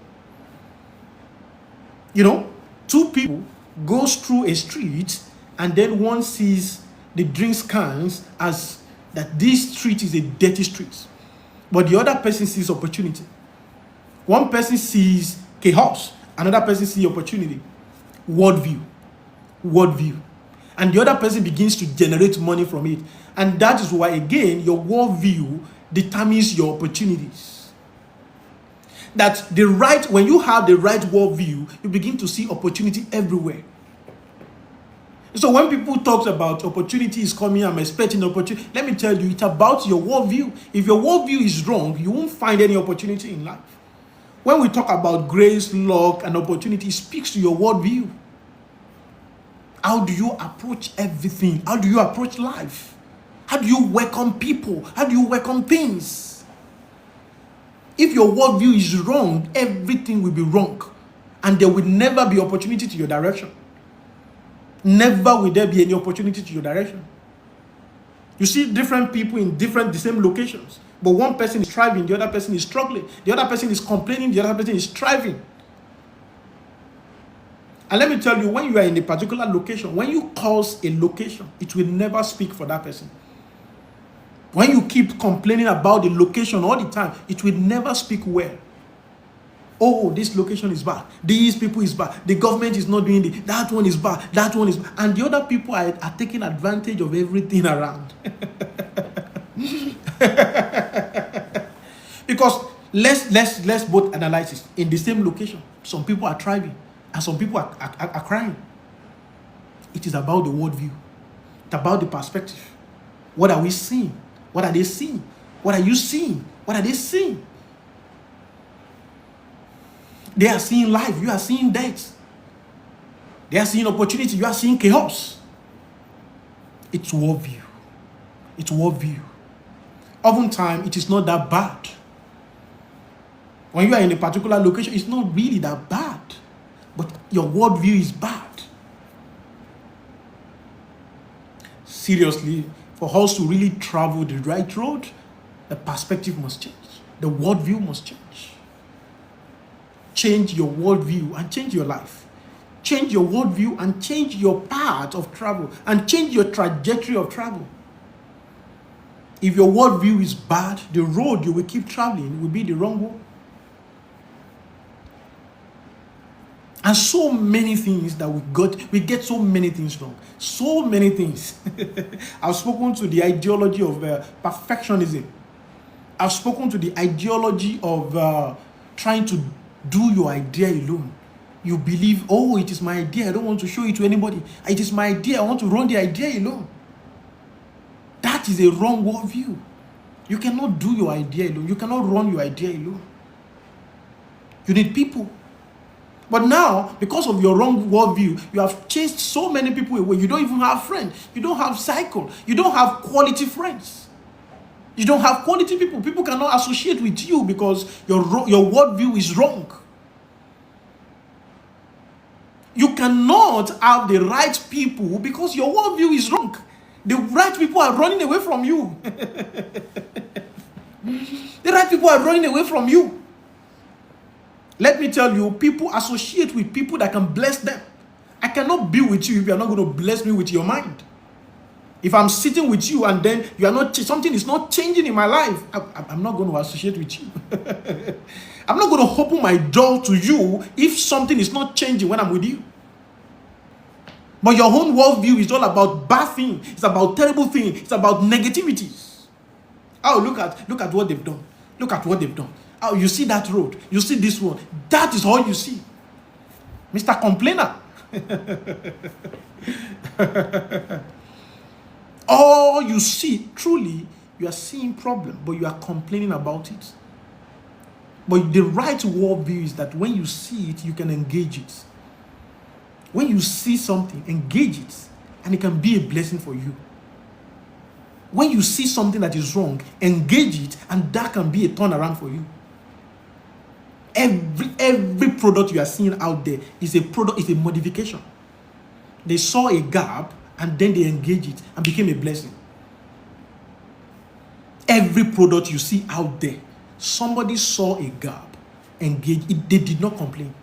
You know, two people goes through a street, and then one sees the drinks cans as that this street is a dirty street. But the other person sees opportunity. One person sees chaos, another person sees opportunity. Worldview. And the other person begins to generate money from it. And that is why, again, your worldview determines your opportunities. That when you have the right worldview, you begin to see opportunity everywhere. So when people talk about opportunity is coming, I'm expecting opportunity, let me tell you, it's about your worldview. If your worldview is wrong, you won't find any opportunity in life. When we talk about grace, luck, and opportunity, it speaks to your worldview. How do you approach everything? How do you approach life? How do you welcome people? How do you welcome things? If your worldview is wrong, everything will be wrong. And there will never be opportunity to your direction. Never will there be any opportunity to your direction. You see different people in the same locations. But one person is thriving, the other person is struggling. The other person is complaining, the other person is thriving. And let me tell you, when you are in a particular location, when you cause a location, it will never speak for that person. When you keep complaining about the location all the time, it will never speak well. Oh, this location is bad. These people is bad. The government is not doing it. That one is bad. That one is bad. And the other people are taking advantage of everything around. Because let's both analyze this. In the same location, some people are thriving and some people are crying. It is about the worldview. It's about the perspective. What are we seeing? What are they seeing? What are you seeing? What are they seeing? They are seeing life. You are seeing death. They are seeing opportunity. You are seeing chaos. It's worldview. It's worldview. Oftentimes, it is not that bad. When you are in a particular location, it's not really that bad. But your worldview is bad. Seriously, for us to really travel the right road, the perspective must change. The worldview must change. Change your worldview and change your life. Change your worldview and change your path of travel and change your trajectory of travel. If your worldview is bad, the road you will keep traveling will be the wrong one. And so many things that we get so many things wrong. So many things. I've spoken to the ideology of perfectionism. I've spoken to the ideology of trying to do your idea alone. You believe, oh, it is my idea, I don't want to show it to anybody. It is my idea, I want to run the idea alone. That is a wrong worldview. You cannot do your idea alone. You cannot run your idea alone. You need people. But now, because of your wrong worldview, you have chased so many people away. You don't even have friends. You don't have cycle. You don't have quality friends. You don't have quality people. People cannot associate with you because your worldview is wrong. You cannot have the right people because your worldview is wrong. The right people are running away from you. The right people are running away from you. Let me tell you, people associate with people that can bless them. I cannot be with you if you are not going to bless me with your mind. If I'm sitting with you and then you are not, something is not changing in my life, I'm not going to associate with you. I'm not going to open my door to you if something is not changing when I'm with you. But your own worldview is all about bad things. It's about terrible things. It's about negativities. Oh, look at what they've done. Look at what they've done. Oh, you see that road. You see this one. That is all you see. Mr. Complainer. All you see, truly, you are seeing problem, but you are complaining about it. But the right worldview is that when you see it, you can engage it. When you see something, engage it, and it can be a blessing for you. When you see something that is wrong, engage it, and that can be a turnaround for you. Every product you are seeing out there is a product, is a modification. They saw a gap and then they engage it and became a blessing. Every product you see out there, somebody saw a gap, engaged it, they did not complain.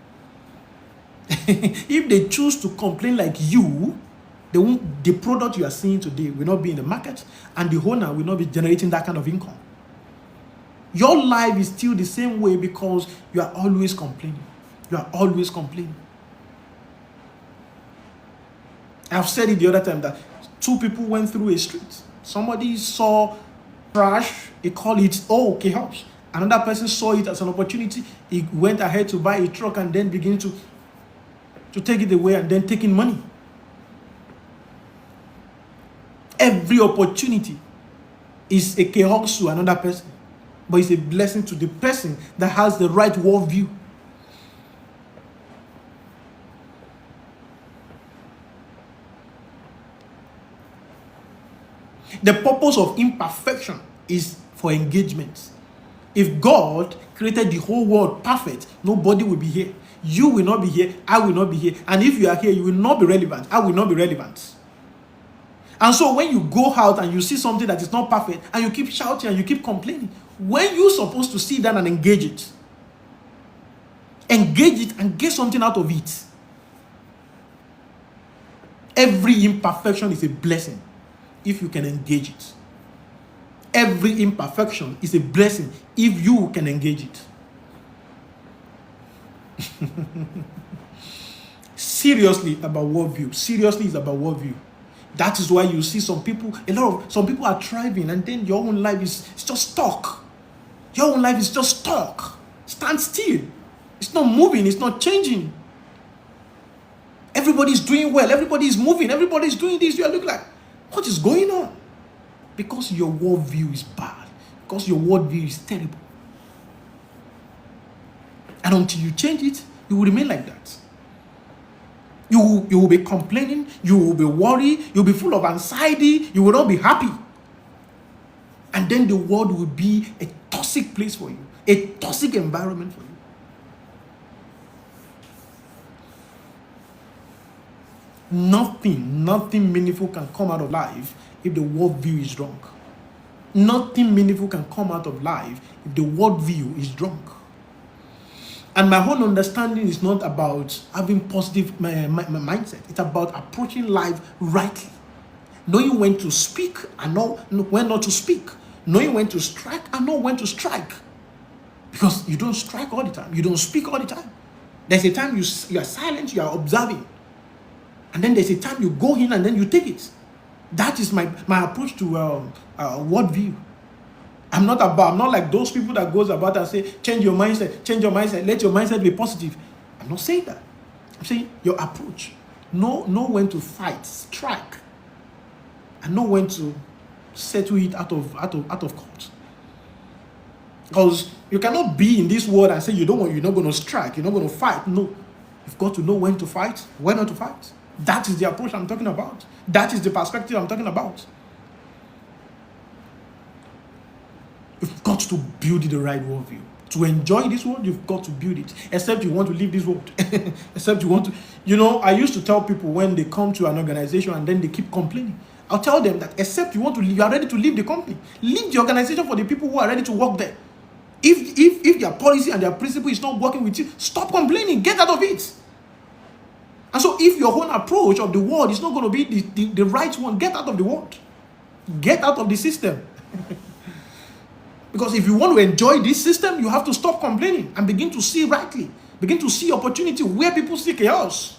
If they choose to complain like you, the product you are seeing today will not be in the market, and the owner will not be generating that kind of income. Your life is still the same way because you are always complaining. You are always complaining. I've said it the other time that two people went through a street. Somebody saw trash, he called it, oh, chaos. Another person saw it as an opportunity. He went ahead to buy a truck and then begin to take it away and then taking money. Every opportunity is a chaos to another person, but it's a blessing to the person that has the right worldview. The purpose of imperfection is for engagement. If God created the whole world perfect, nobody will be here. You will not be here. I will not be here. And if you are here, you will not be relevant. I will not be relevant. And so when you go out and you see something that is not perfect and you keep shouting and you keep complaining, when you're supposed to sit down and engage it and get something out of it. Every imperfection is a blessing if you can engage it. Every imperfection is a blessing if you can engage it. Seriously about worldview. Seriously is about worldview. That is why you see some people are thriving, and then your own life is just stuck. Your own life is just stuck. Stand still. It's not moving. It's not changing. Everybody's doing well. Everybody is moving. Everybody's doing this. You look like, what is going on? Because your worldview is bad. Because your worldview is terrible. And until you change it, you will remain like that. You will be complaining. You will be worried. You will be full of anxiety. You will not be happy. And then the world will be a toxic place for you. A toxic environment for you. Nothing meaningful can come out of life if the worldview is wrong. Nothing meaningful can come out of life if the worldview is wrong. And my whole understanding is not about having positive mindset. It's about approaching life rightly. Knowing when to speak and know when not to speak. Knowing when to strike and know when to strike. Because you don't strike all the time. You don't speak all the time. There's a time you are silent, you are observing. And then there's a time you go in and then you take it. That is my approach to worldview. I I'm not like those people that goes about and say, change your mindset, let your mindset be positive. I'm not saying that. I'm saying your approach. Know when to fight, strike, and know when to settle it out of court. Because you cannot be in this world and say you're not going to strike, you're not going to fight. No, you've got to know when to fight, when not to fight. That is the approach I'm talking about. That is the perspective I'm talking about. You've got to build the right worldview. To enjoy this world, you've got to build it. Except you want to leave this world. Except you want to... I used to tell people when they come to an organization and then they keep complaining. I'll tell them that except you want to leave, you are ready to leave the company. Leave the organization for the people who are ready to work there. If their policy and their principle is not working with you, stop complaining. Get out of it. And so if your own approach of the world is not going to be the right one, get out of the world. Get out of the system. Because if you want to enjoy this system, you have to stop complaining and begin to see rightly. Begin to see opportunity where people see chaos.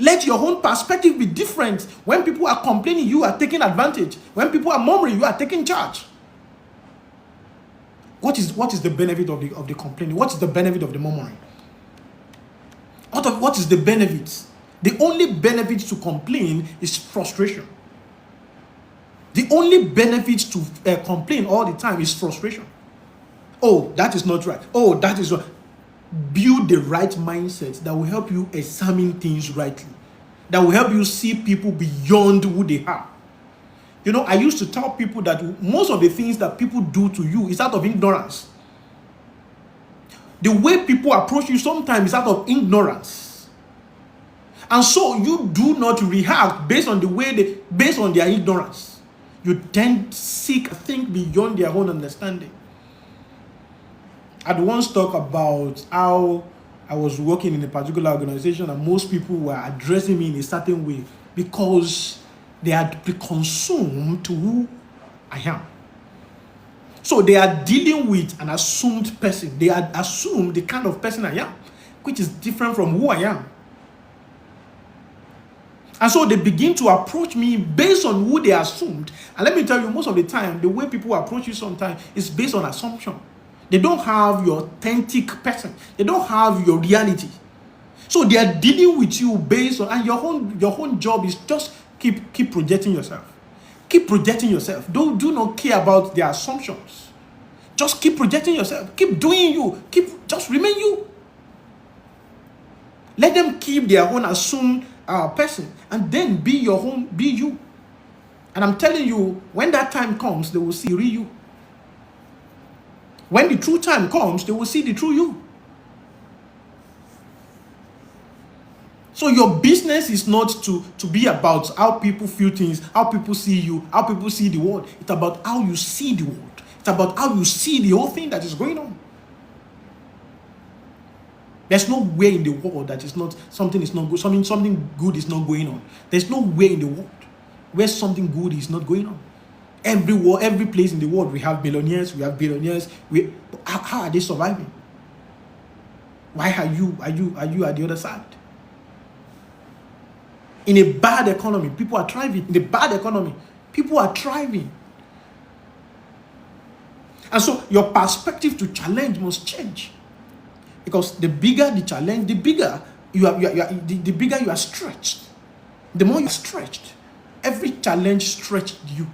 Let your own perspective be different. When people are complaining, you are taking advantage. When people are murmuring, you are taking charge. What is the benefit of the complaining? What is the benefit of the murmuring? What is the benefit? The only benefit to complain is frustration. The only benefit to complain all the time is frustration. Oh, that is not right. Oh, that is right. Build the right mindset that will help you examine things rightly. That will help you see people beyond who they are. I used to tell people that most of the things that people do to you is out of ignorance. The way people approach you sometimes is out of ignorance. And so you do not react based on their ignorance. You tend to think beyond their own understanding. I'd once talk about how I was working in a particular organization and most people were addressing me in a certain way because they had preconceived to who I am. So they are dealing with an assumed person. They had assumed the kind of person I am, which is different from who I am. And so they begin to approach me based on who they assumed. And let me tell you, most of the time, the way people approach you sometimes is based on assumption. They don't have your authentic person. They don't have your reality. So they are dealing with you based on, and your own job is just keep projecting yourself. Keep projecting yourself. Do not care about their assumptions. Just keep projecting yourself. Keep doing you. Just remain you. Let them keep their own assumed person and then be you. And I'm telling you, when that time comes, they will see real you. When the true time comes, they will see the true you. So your business is not to be about how people feel things, how people see you, how people see the world. It's about how you see the world. It's about how you see the whole thing that is going on. There's no way in the world that is not something is not good. Something good is not going on. There's no way in the world where something good is not going on. Every place in the world we have millionaires, we have billionaires. How are they surviving? Why are you at the other side? In a bad economy, people are thriving. In a bad economy, people are thriving. And so your perspective to challenge must change. Because the bigger the challenge, the bigger you are stretched. The more you are stretched, every challenge stretched you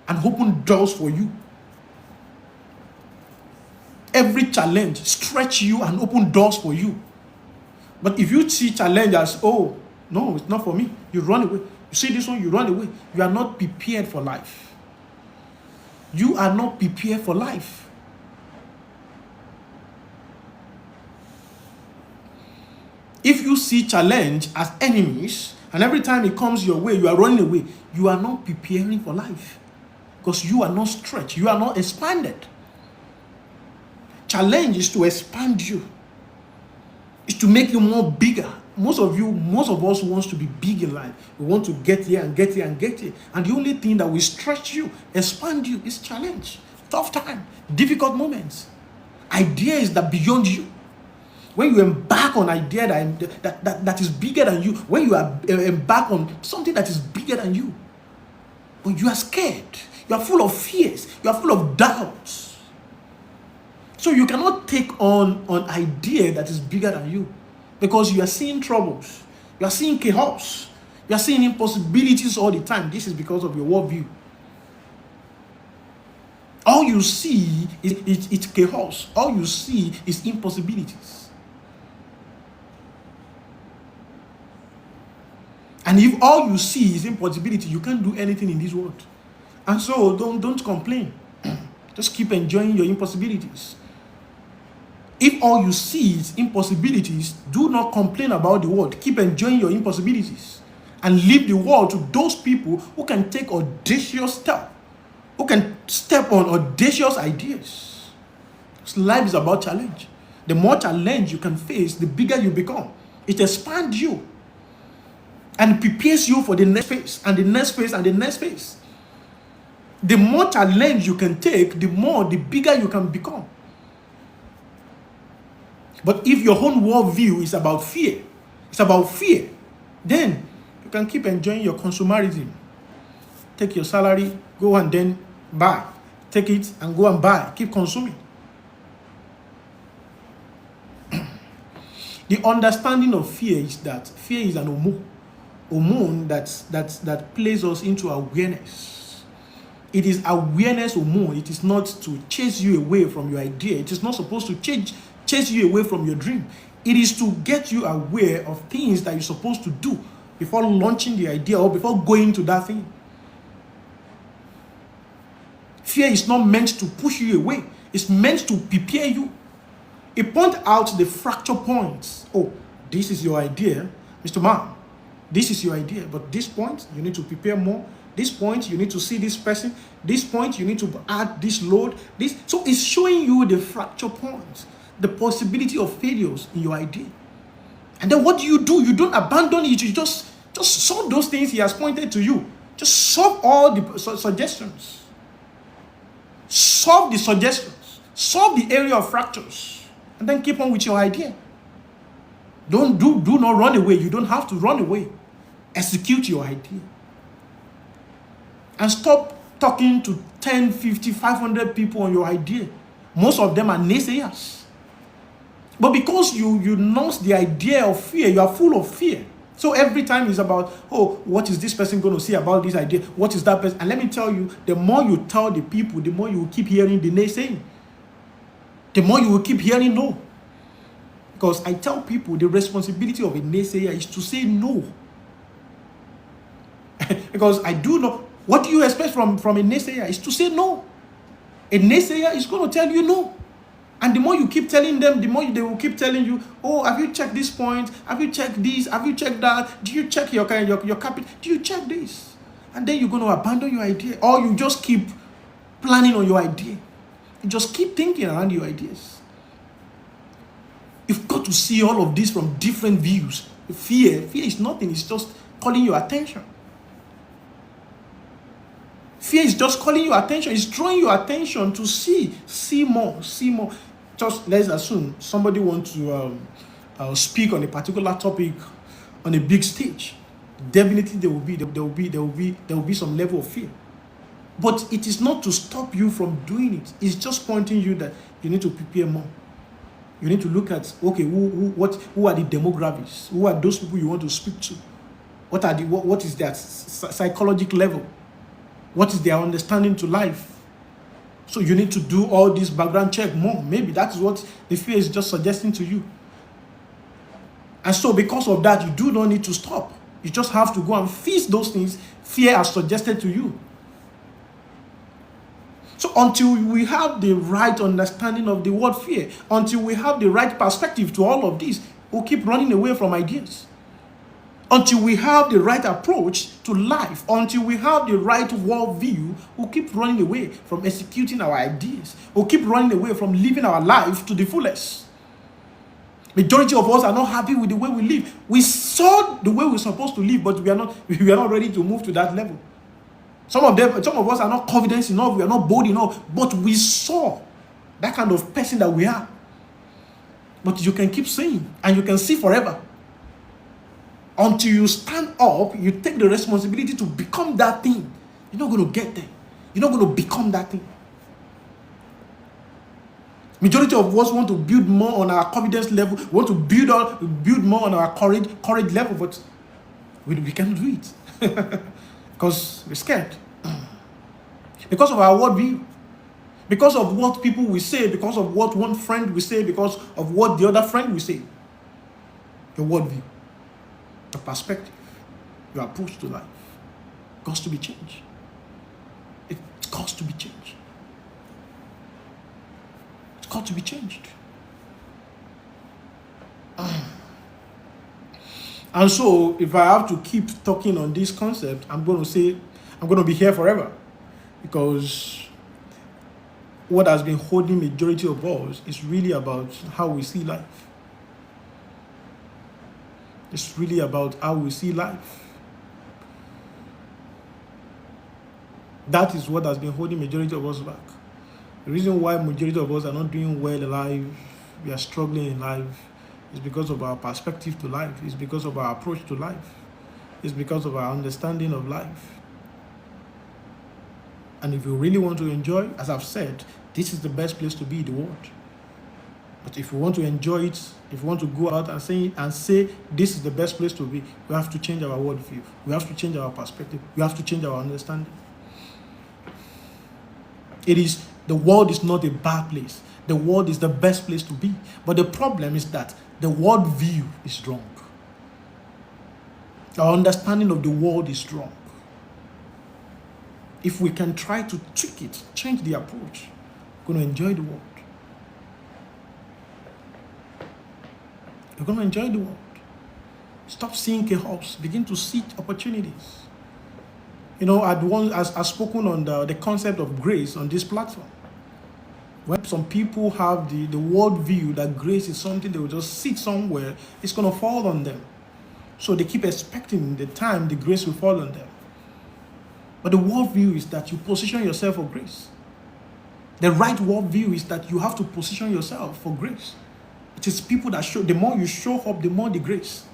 and opened doors for you. Every challenge stretched you and opened doors for you. But if you see challenge as, oh, no, it's not for me, you run away. You see this one, you run away. You are not prepared for life. You are not prepared for life. If you see challenge as enemies, and every time it comes your way, you are running away, you are not preparing for life. Because you are not stretched, you are not expanded. Challenge is to expand you. It's to make you more bigger. Most of us wants to be big in life. We want to get here and get here and get here. And the only thing that will stretch you, expand you, is challenge. Tough time, difficult moments. Ideas that beyond you. When you embark on an idea that is bigger than you, when you are embark on something that is bigger than you, but you are scared. You are full of fears. You are full of doubts. So you cannot take on an idea that is bigger than you, because you are seeing troubles. You are seeing chaos. You are seeing impossibilities all the time. This is because of your worldview. All you see is chaos. All you see is impossibilities. And if all you see is impossibility, you can't do anything in this world. And so don't complain. Just keep enjoying your impossibilities. If all you see is impossibilities, do not complain about the world. Keep enjoying your impossibilities and leave the world to those people who can take audacious steps, who can step on audacious ideas. So life is about challenge. The more challenge you can face, the bigger you become. It expands you and prepares you for the next phase and the next phase and the next phase. The more challenge you can take, the bigger you can become. But if your own worldview is about fear, then you can keep enjoying your consumerism. Take your salary, go and then buy. Take it and go and buy. Keep consuming. The understanding of fear is that fear is an hormone that plays us into awareness. It is awareness hormone. It is not to chase you away from your idea. It is not supposed to chase you away from your dream. It is to get you aware of things that you're supposed to do before launching the idea or before going to that thing. Fear is not meant to push you away. It's meant to prepare you. It points out the fracture points. Oh, this is your idea, Mr. Man. This is your idea. But this point, you need to prepare more. This point, you need to see this person. This point, you need to add this load. So it's showing you the fracture points, the possibility of failures in your idea. And then what do? You don't abandon it. You just solve those things he has pointed to you. Just solve all the suggestions. Solve the suggestions. Solve the area of fractures. And then keep on with your idea. Do not run away. You don't have to run away. Execute your idea. And stop talking to 10, 50, 500 people on your idea. Most of them are naysayers. But because you nurse the idea of fear, you are full of fear. So every time it's about, oh, what is this person going to say about this idea? What is that person? And let me tell you, the more you tell the people, the more you will keep hearing the naysaying. The more you will keep hearing no. Because I tell people the responsibility of a naysayer is to say no. Because I do know, what do you expect from a naysayer is to say no. A naysayer is going to tell you no. And the more you keep telling them, the more they will keep telling you, oh, have you checked this point? Have you checked this? Have you checked that? Do you check your capital? Do you check this? And then you're going to abandon your idea. Or you just keep planning on your idea. You just keep thinking around your ideas. You've got to see all of this from different views. Fear is nothing. It's just calling your attention. Fear is just calling your attention. It's drawing your attention to see more. Just let's assume somebody wants to speak on a particular topic on a big stage. Definitely there will be some level of fear. But it is not to stop you from doing it. It's just pointing you that you need to prepare more. You need to look at, okay, who are the demographics? Who are those people you want to speak to? What is their psychological level? What is their understanding to life? So you need to do all this background check more. Maybe that is what the fear is just suggesting to you. And so because of that, you do not need to stop. You just have to go and feast those things fear has suggested to you. So until we have the right understanding of the word fear, until we have the right perspective to all of this, we'll keep running away from ideas. Until we have the right approach to life, until we have the right worldview, we'll keep running away from executing our ideas. We'll keep running away from living our life to the fullest. Majority of us are not happy with the way we live. We saw the way we're supposed to live, but we are not ready to move to that level. Some of us are not confident enough, we are not bold enough, but we saw that kind of person that we are. But you can keep seeing, and you can see forever. Until you stand up, you take the responsibility to become that thing. You're not going to get there. You're not going to become that thing. Majority of us want to build more on our confidence level. We want to build more on our courage level, but we cannot do it because we're scared. Because of our worldview, because of what people will say, because of what one friend will say, because of what the other friend will say. Your worldview, your perspective, your approach to life got to be changed. It's got to be changed. It's got to be changed. And so, if I have to keep talking on this concept, I'm going to be here forever, because what has been holding majority of us is really about how we see life. It's really about how we see life. That is what has been holding majority of us back. The reason why majority of us are not doing well in life, we are struggling in life, is because of our perspective to life. It's because of our approach to life. It's because of our understanding of life. And if you really want to enjoy, as I've said, this is the best place to be in the world. But if you want to enjoy it, if you want to go out and say this is the best place to be, we have to change our worldview. We have to change our perspective. We have to change our understanding. The world is not a bad place. The world is the best place to be. But the problem is that the worldview is wrong. Our understanding of the world is wrong. If we can try to tweak it, change the approach, we're going to enjoy the world. You're going to enjoy the world. Stop seeing chaos. Begin to see opportunities. I've spoken on the concept of grace on this platform. When some people have the worldview that grace is something they will just sit somewhere, it's going to fall on them. So they keep expecting the time the grace will fall on them. But the worldview is that you position yourself for grace. The right worldview is that you have to position yourself for grace. It is people that show, the more you show up, the more the grace.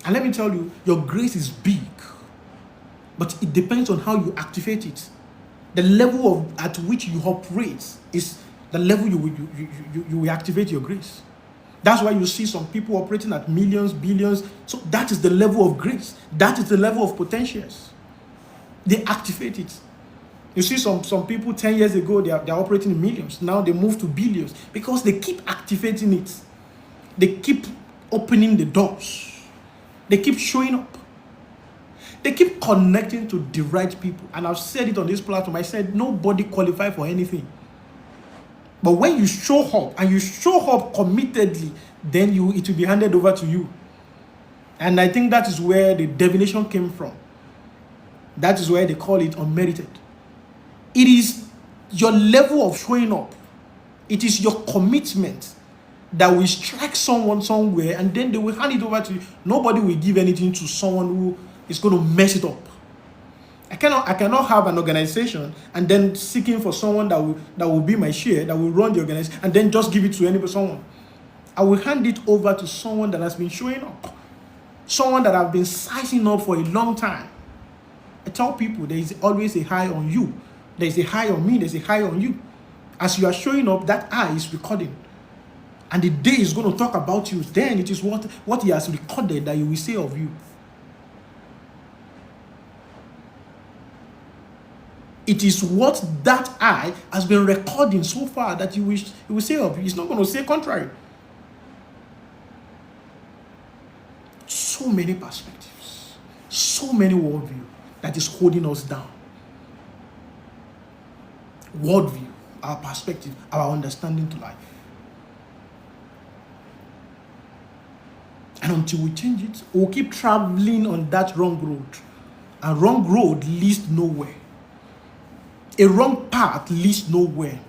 And let me tell you, your grace is big, but it depends on how you activate it. The level at which you operate is the level you will activate your grace. That's why you see some people operating at millions, billions. So that is the level of grace. That is the level of potentials. They activate it. You see some people 10 years ago, they're operating in millions. Now they move to billions because they keep activating it. They keep opening the doors. They keep showing up. They keep connecting to the right people. And I've said it on this platform. I said nobody qualifies for anything. But when you show up and you show up committedly, then it will be handed over to you. And I think that is where the divination came from. That is why they call it unmerited. It is your level of showing up. It is your commitment that will strike someone somewhere, and then they will hand it over to you. Nobody will give anything to someone who is going to mess it up. I cannot have an organization and then seeking for someone that will be my share, that will run the organization, and then just give it to someone. I will hand it over to someone that has been showing up, someone that I've been sizing up for a long time. I tell people there is always a high on you. There is a high on me. There's a high on you. As you are showing up, that eye is recording. And the day is going to talk about you. Then it is what he has recorded that he will say of you. It is what that eye has been recording so far that he will say of you. He's not going to say contrary. So many perspectives. So many worldview that is holding us down. Worldview, our perspective, our understanding to life. And until we change it, we'll keep traveling on that wrong road. And wrong road leads nowhere. A wrong path leads nowhere.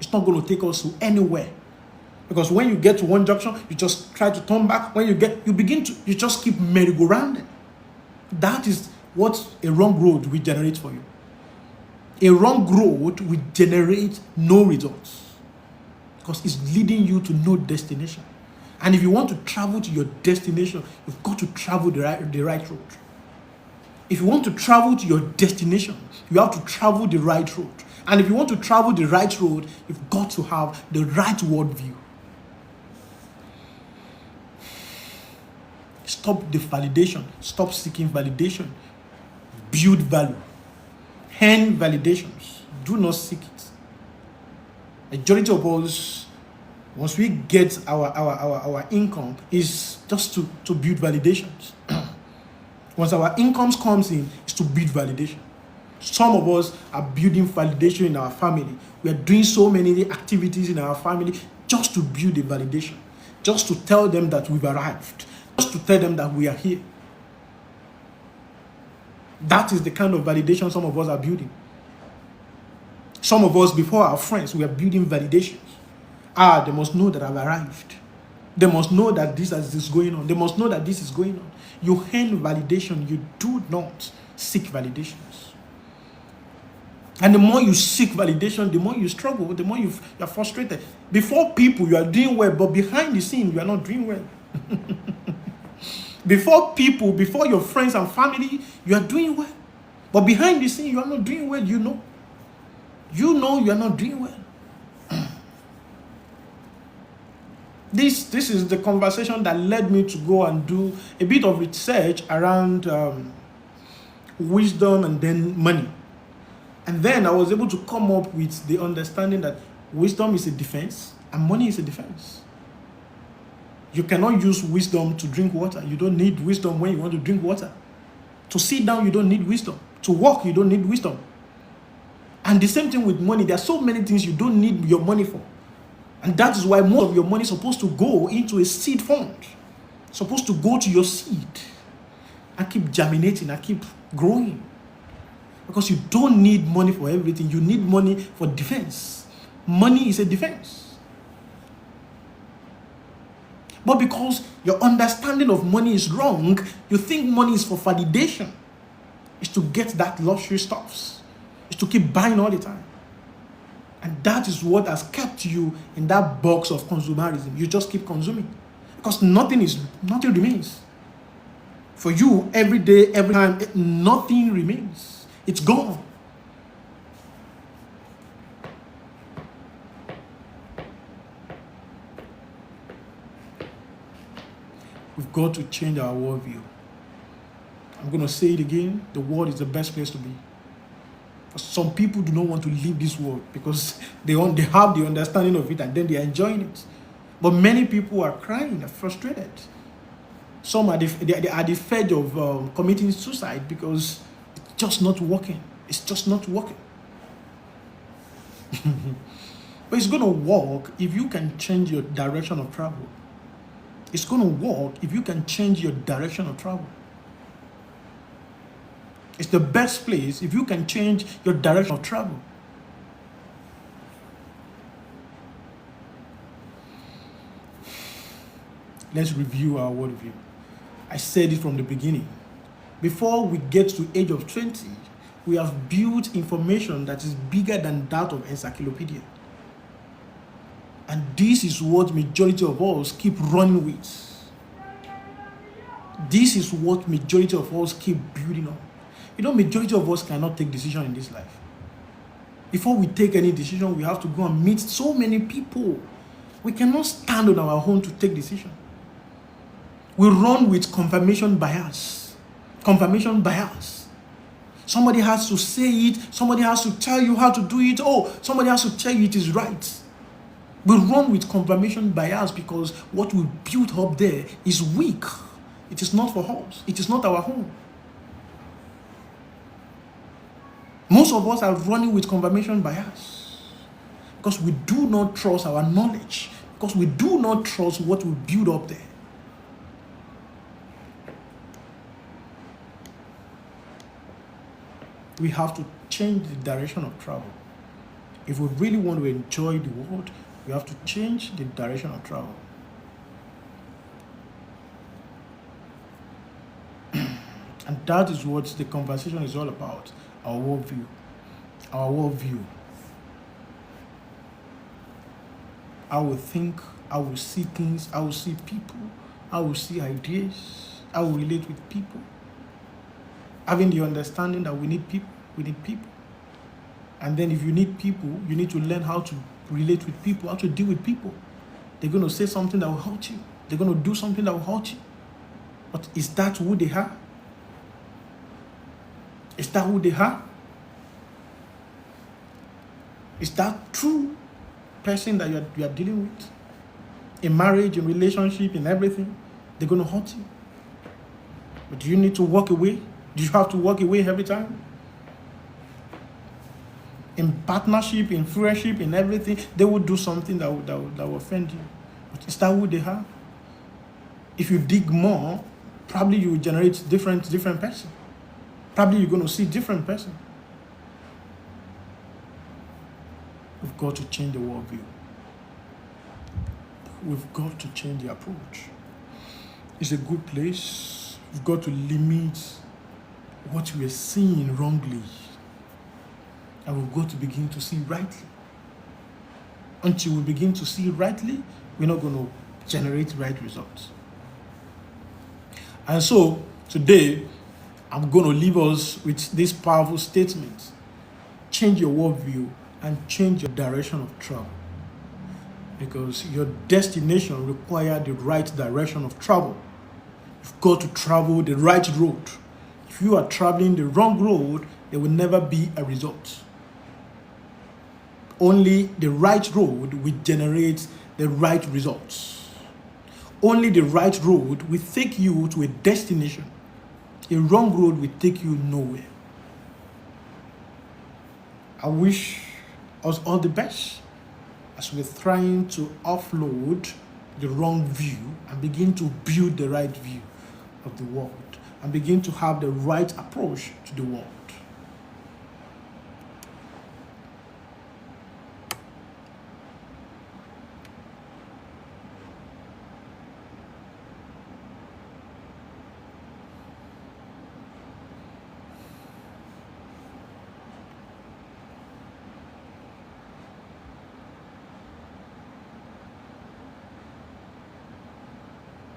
It's not going to take us to anywhere. Because when you get to one junction, you just try to turn back. When you just keep merry-go-rounding. That is what a wrong road will generate for you. A wrong road will generate no results. Because it's leading you to no destination. And if you want to travel to your destination, you've got to travel the right road. If you want to travel to your destination, you have to travel the right road. And if you want to travel the right road, you've got to have the right worldview. Stop the validation. Stop seeking validation. Build value. Earn validations. Do not seek it. Majority of us, once we get our income, is just to build validations. Once our income comes in, it's to build validation. Some of us are building validation in our family. We are doing so many activities in our family just to build a validation, just to tell them that we've arrived, just to tell them that we are here. That is the kind of validation some of us are building. Some of us, before our friends, we are building validations. They must know that I've arrived. They must know that this is going on. They must know that this is going on. You earn validation. You do not seek validations. And the more you seek validation, the more you struggle, the more you're frustrated. Before people, you are doing well, but behind the scene, you are not doing well. Before people, before your friends and family, you are doing well. But behind the scene, you are not doing well, you know. You know you are not doing well. This is the conversation that led me to go and do a bit of research around wisdom and then money. And then I was able to come up with the understanding that wisdom is a defense and money is a defense. You cannot use wisdom to drink water. You don't need wisdom when you want to drink water. To sit down, you don't need wisdom. To walk, you don't need wisdom. And the same thing with money. There are so many things you don't need your money for. And that is why most of your money is supposed to go into a seed fund. It's supposed to go to your seed and keep germinating and keep growing. Because you don't need money for everything. You need money for defense. Money is a defense. But because your understanding of money is wrong, you think money is for validation. It's to get that luxury stuffs. It's to keep buying all the time. And that is what has kept you in that box of consumerism. You just keep consuming. Because nothing remains. For you, every day, every time, nothing remains. It's gone. We've got to change our worldview. I'm going to say it again. The world is the best place to be. Some people do not want to leave this world because they have the understanding of it and then they are enjoying it. But many people are crying, they're frustrated. Some are they are the verge of committing suicide because it's just not working. It's just not working. But it's going to work if you can change your direction of travel. It's going to work if you can change your direction of travel. It's the best place if you can change your direction of travel. Let's review our worldview. I said it from the beginning. Before we get to age of 20, we have built information that is bigger than that of encyclopedia. And this is what majority of us keep running with. This is what majority of us keep building on. You know, majority of us cannot take decision in this life. Before we take any decision, we have to go and meet so many people. We cannot stand on our own to take decision. We run with confirmation bias. Confirmation bias. Somebody has to say it. Somebody has to tell you how to do it. Oh, somebody has to tell you it is right. We run with confirmation bias because what we built up there is weak. It is not for us. It is not our home. Most of us are running with confirmation bias because we do not trust our knowledge, because we do not trust what we build up there. We have to change the direction of travel. If we really want to enjoy the world, we have to change the direction of travel. And that is what the conversation is all about. Our worldview. Our worldview. I will think, I will see things, I will see people, I will see ideas, I will relate with people. Having the understanding that we need people. We need people. And then if you need people, you need to learn how to relate with people, how to deal with people. They're going to say something that will hurt you. They're going to do something that will hurt you. But is that who they are? Is that who they are? Is that true person that you are dealing with? In marriage, in relationship, in everything, they're going to hurt you. But do you need to walk away? Do you have to walk away every time? In partnership, in friendship, in everything, they will do something that will offend you. But is that who they are? If you dig more, probably you will generate different person. Probably you're going to see different person. We've got to change the worldview. We've got to change the approach. It's a good place. We've got to limit what we are seeing wrongly. And we've got to begin to see rightly. Until we begin to see rightly, we're not going to generate right results. And so, today, I'm going to leave us with this powerful statement. Change your worldview and change your direction of travel. Because your destination requires the right direction of travel. You've got to travel the right road. If you are traveling the wrong road, there will never be a result. Only the right road will generate the right results. Only the right road will take you to a destination. A wrong road will take you nowhere. I wish us all the best as we're trying to offload the wrong view and begin to build the right view of the world and begin to have the right approach to the world.